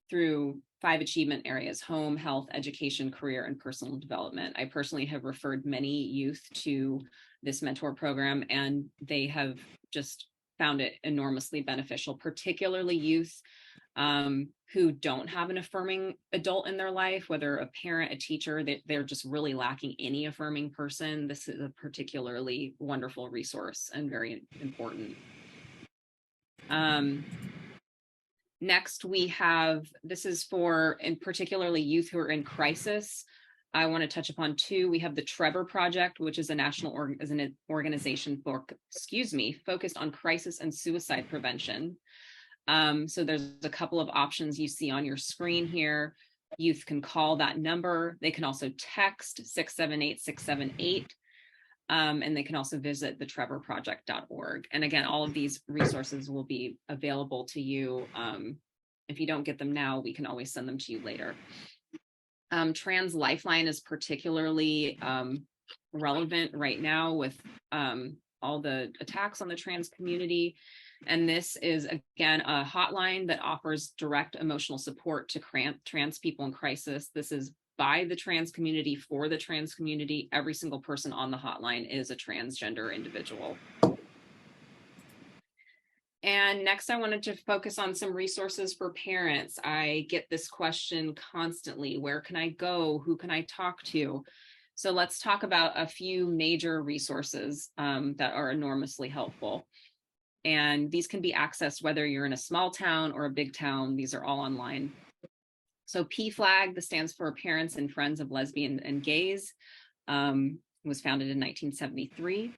through 5 achievement areas: home, health, education, career, and personal development. I personally have referred many youth to this mentor program, and they have just found it enormously beneficial, particularly youth who don't have an affirming adult in their life, whether a parent, a teacher, they're just really lacking any affirming person. This is a particularly wonderful resource and very important. Next, we have, this is for, in particularly youth who are in crisis. I want to touch upon 2. We have the Trevor Project, which is a national organization focused on crisis and suicide prevention. So there's a couple of options you see on your screen here. Youth can call that number. They can also text 678-678. And they can also visit thetrevorproject.org. And again, all of these resources will be available to you. If you don't get them now, we can always send them to you later. Trans Lifeline is particularly relevant right now with all the attacks on the trans community. And this is, again, a hotline that offers direct emotional support to trans people in crisis. This is by the trans community, for the trans community. Every single person on the hotline is a transgender individual. And next, I wanted to focus on some resources for parents. I get this question constantly: where can I go? Who can I talk to? So let's talk about a few major resources that are enormously helpful. And these can be accessed whether you're in a small town or a big town. These are all online. So PFLAG, this stands for Parents and Friends of Lesbian and Gays, was founded in 1973.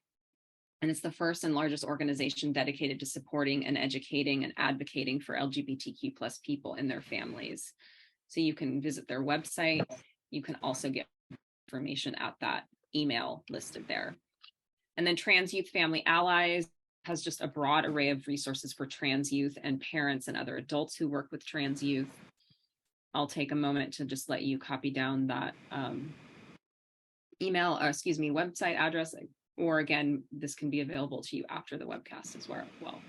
And it's the first and largest organization dedicated to supporting and educating and advocating for LGBTQ plus people and their families. So you can visit their website. You can also get information at that email listed there. And then Trans Youth Family Allies has just a broad array of resources for trans youth and parents and other adults who work with trans youth. I'll take a moment to just let you copy down that email, or excuse me, website address, or again, this can be available to you after the webcast as well.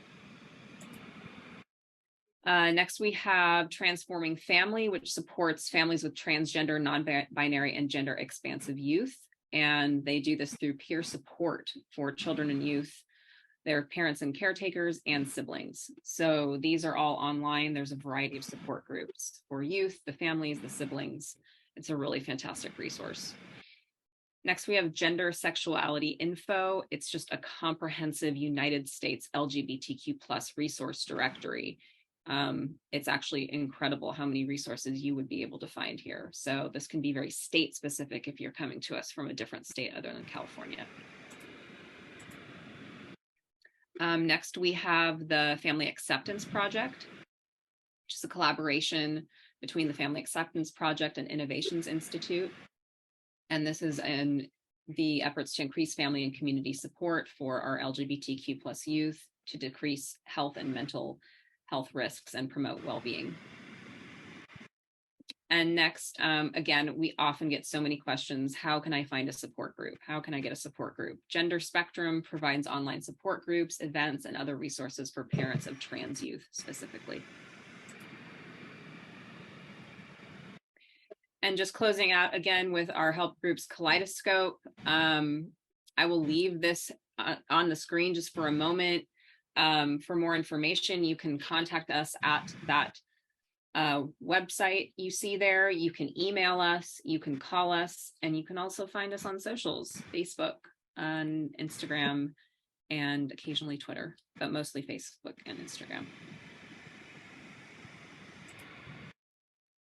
Next, we have Transforming Family, which supports families with transgender, non-binary, and gender expansive youth. And they do this through peer support for children and youth, their parents and caretakers, and siblings. So these are all online. There's a variety of support groups for youth, the families, the siblings. It's a really fantastic resource. Next, we have Gender Sexuality Info. It's just a comprehensive United States LGBTQ+ resource directory. It's actually incredible how many resources you would be able to find here. So this can be very state specific if you're coming to us from a different state other than California. Next, we have the Family Acceptance Project, which is a collaboration between the Family Acceptance Project and Innovations Institute. And this is in the efforts to increase family and community support for our LGBTQ+ youth to decrease health and mental health risks and promote well-being. And next, again, we often get so many questions. How can I find a support group? How can I get a support group? Gender Spectrum provides online support groups, events, and other resources for parents of trans youth specifically. And just closing out again with our help groups Kaleidoscope. I will leave this on the screen just for a moment. For more information, you can contact us at that website you see there. You can email us, you can call us, and you can also find us on socials, Facebook, and Instagram, and occasionally Twitter, but mostly Facebook and Instagram.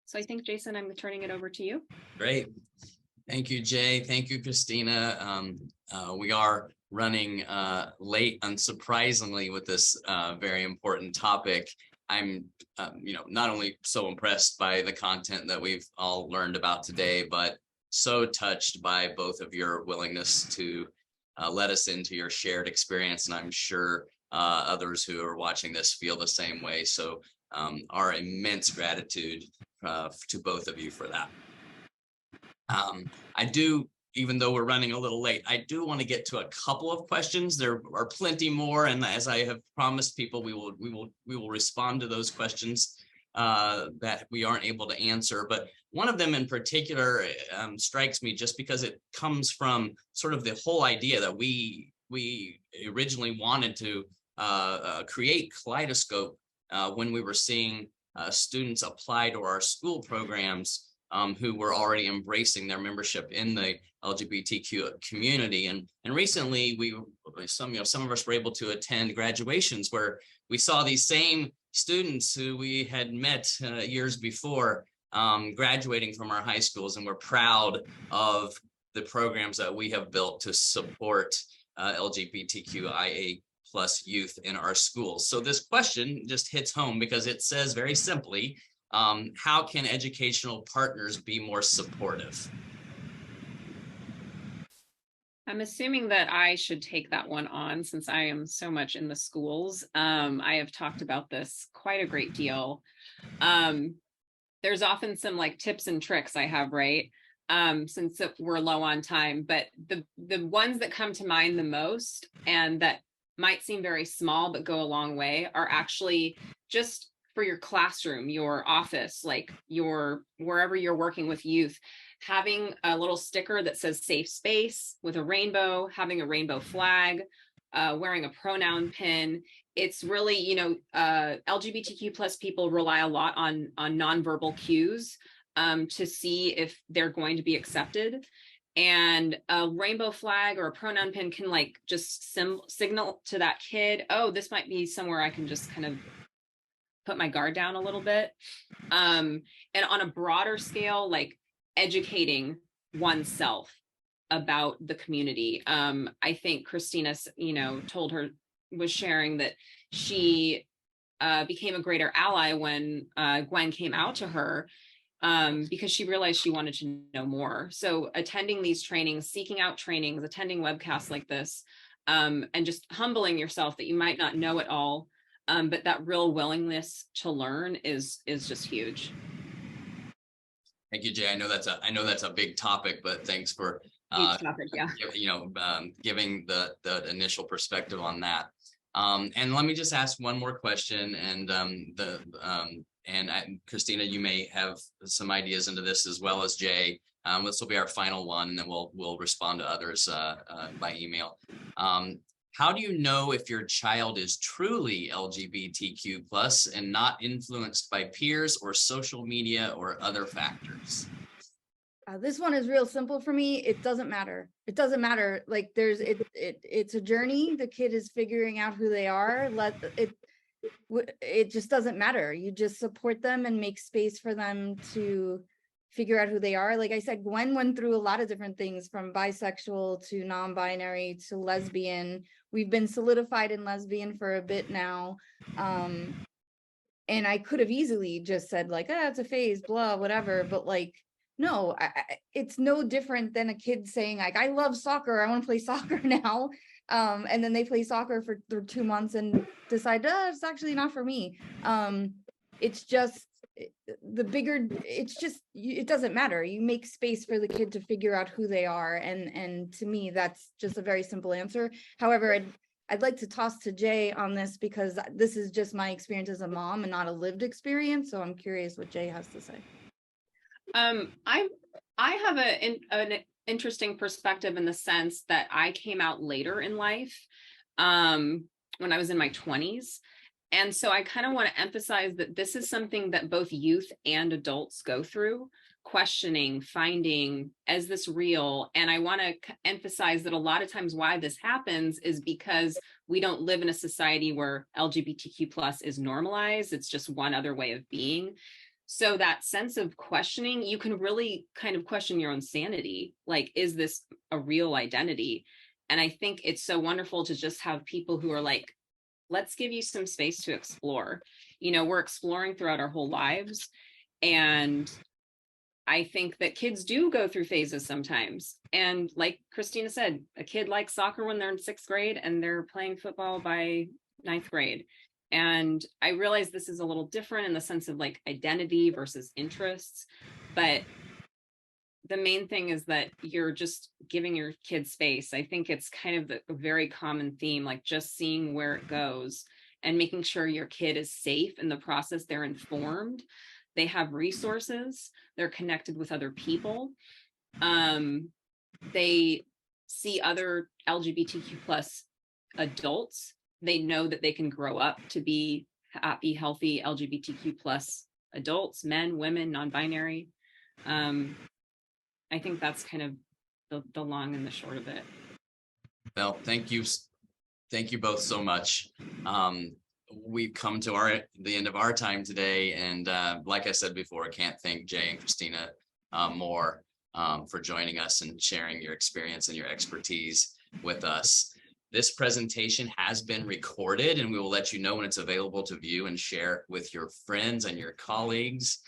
So I think, Jason, I'm turning it over to you. Great. Thank you, Jay. Thank you, Christina. We are running late, unsurprisingly, with this very important topic. I'm, not only so impressed by the content that we've all learned about today, but so touched by both of your willingness to let us into your shared experience. And I'm sure others who are watching this feel the same way. So our immense gratitude to both of you for that. I do, even though we're running a little late, I do want to get to a couple of questions. There are plenty more, and as I have promised people, we will respond to those questions that we aren't able to answer. But one of them in particular strikes me just because it comes from sort of the whole idea that we originally wanted to create Kaleidoscope when we were seeing students apply to our school programs who were already embracing their membership in the LGBTQ community. And recently some of us were able to attend graduations where we saw these same students who we had met years before graduating from our high schools, and we're proud of the programs that we have built to support LGBTQIA+ youth in our schools. So this question just hits home because it says very simply, how can educational partners be more supportive? I'm assuming that I should take that one on since I am so much in the schools. I have talked about this quite a great deal. There's often some like tips and tricks I have, right? Since we're low on time, but the ones that come to mind the most and that might seem very small but go a long way are actually just for your classroom, your office, like wherever you're working with youth, having a little sticker that says safe space with a rainbow, having a rainbow flag, wearing a pronoun pin. It's really, LGBTQ+ people rely a lot on nonverbal cues to see if they're going to be accepted. And a rainbow flag or a pronoun pin can like just signal to that kid, oh, this might be somewhere I can just kind of put my guard down a little bit. And on a broader scale, like educating oneself about the community. I think Christina, was sharing that she became a greater ally when Gwen came out to her because she realized she wanted to know more. So attending these trainings, seeking out trainings, attending webcasts like this, and just humbling yourself that you might not know it all, but that real willingness to learn is just huge. Thank you, Jay. I know that's a big topic, but thanks for Huge topic, yeah. giving the initial perspective on that. And let me just ask one more question, and Christina, you may have some ideas into this as well as Jay. This will be our final one, and then we'll respond to others by email. How do you know if your child is truly LGBTQ plus and not influenced by peers or social media or other factors? This one is real simple for me. It doesn't matter. It doesn't matter. Like it's a journey. The kid is figuring out who they are. It just doesn't matter. You just support them and make space for them to figure out who they are. Like I said, Gwen went through a lot of different things, from bisexual to non-binary to lesbian. We've been solidified in lesbian for a bit now. And I could have easily just said like, it's a phase, blah, whatever. But like, no, it's no different than a kid saying like, I love soccer, I want to play soccer now. And then they play soccer for 2 months and decide, it's actually not for me. It's just it doesn't matter. You make space for the kid to figure out who they are. And to me, that's just a very simple answer. However, I'd like to toss to Jay on this, because this is just my experience as a mom and not a lived experience. So I'm curious what Jay has to say. I have an interesting perspective in the sense that I came out later in life, when I was in my 20s. And so I kind of want to emphasize that this is something that both youth and adults go through, questioning, finding, is this real? And I want to emphasize that a lot of times why this happens is because we don't live in a society where LGBTQ plus is normalized. It's just one other way of being. So that sense of questioning, you can really kind of question your own sanity. Like, is this a real identity? And I think it's so wonderful to just have people who are like, let's give you some space to explore. We're exploring throughout our whole lives. And I think that kids do go through phases sometimes. And like Christina said, a kid likes soccer when they're in 6th grade and they're playing football by 9th grade. And I realize this is a little different in the sense of like identity versus interests, but the main thing is that you're just giving your kids space. I think it's kind of a very common theme, like just seeing where it goes and making sure your kid is safe in the process. They're informed, they have resources, they're connected with other people. They see other LGBTQ plus adults. They know that they can grow up to be happy, healthy LGBTQ plus adults, men, women, non-binary. I think that's kind of the long and the short of it. Well, thank you both so much. We've come to the end of our time today, and like I said before, I can't thank Jay and Christina more for joining us and sharing your experience and your expertise with us. This presentation has been recorded, and we will let you know when it's available to view and share with your friends and your colleagues.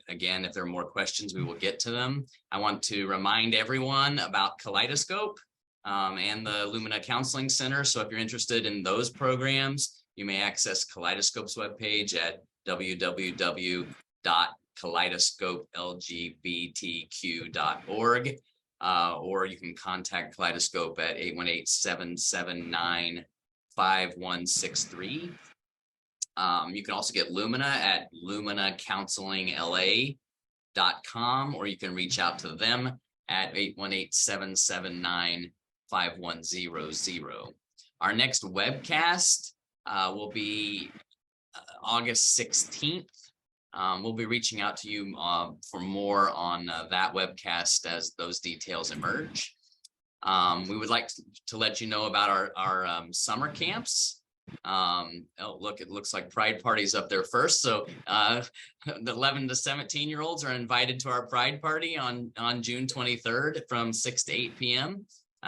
Again, if there are more questions, we will get to them. I want to remind everyone about Kaleidoscope and the Lumina Counseling Center. So if you're interested in those programs, you may access Kaleidoscope's webpage at www.kaleidoscopelgbtq.org, or you can contact Kaleidoscope at 818-779-5163. You can also get Lumina at luminacounselingla.com, or you can reach out to them at 818-779-5100. Our next webcast will be August 16th. We'll be reaching out to you for more on that webcast as those details emerge. We would like to let you know about our summer camps. Look, it looks like Pride Party's up there first. So the 11 to 17-year-olds are invited to our Pride Party on June 23rd from 6 to 8 p.m.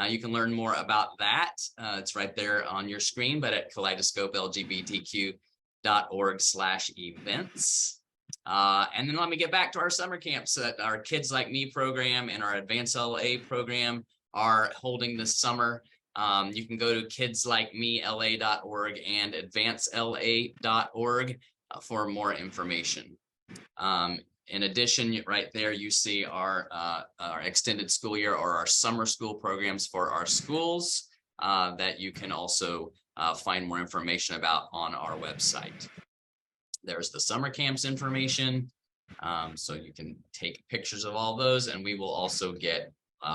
You can learn more about that. It's right there on your screen, but at kaleidoscopelgbtq.org/events. And then let me get back to our summer camps. Our Kids Like Me program and our Advanced LA program are holding this summer. You can go to kidslikemela.org and advancedla.org for more information. In addition, right there, you see our extended school year or our summer school programs for our schools that you can also find more information about on our website. There's the summer camps information. So you can take pictures of all those, and we will also get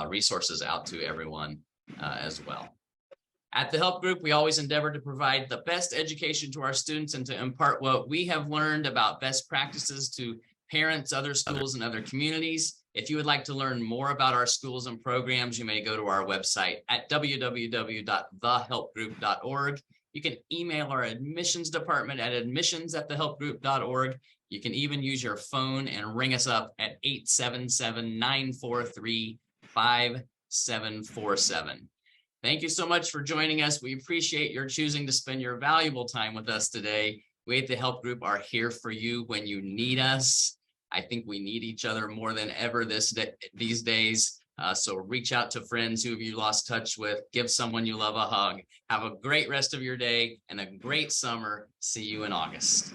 resources out to everyone as well. At the Help Group, we always endeavor to provide the best education to our students and to impart what we have learned about best practices to parents, other schools, and other communities. If you would like to learn more about our schools and programs, you may go to our website at www.thehelpgroup.org. You can email our admissions department at admissions@thehelpgroup.org. You can even use your phone and ring us up at 877-943-5747. Thank you so much for joining us. We appreciate your choosing to spend your valuable time with us today. We at the Help Group are here for you when you need us. I think we need each other more than ever these days. So reach out to friends who you lost touch with. Give someone you love a hug. Have a great rest of your day and a great summer. See you in August.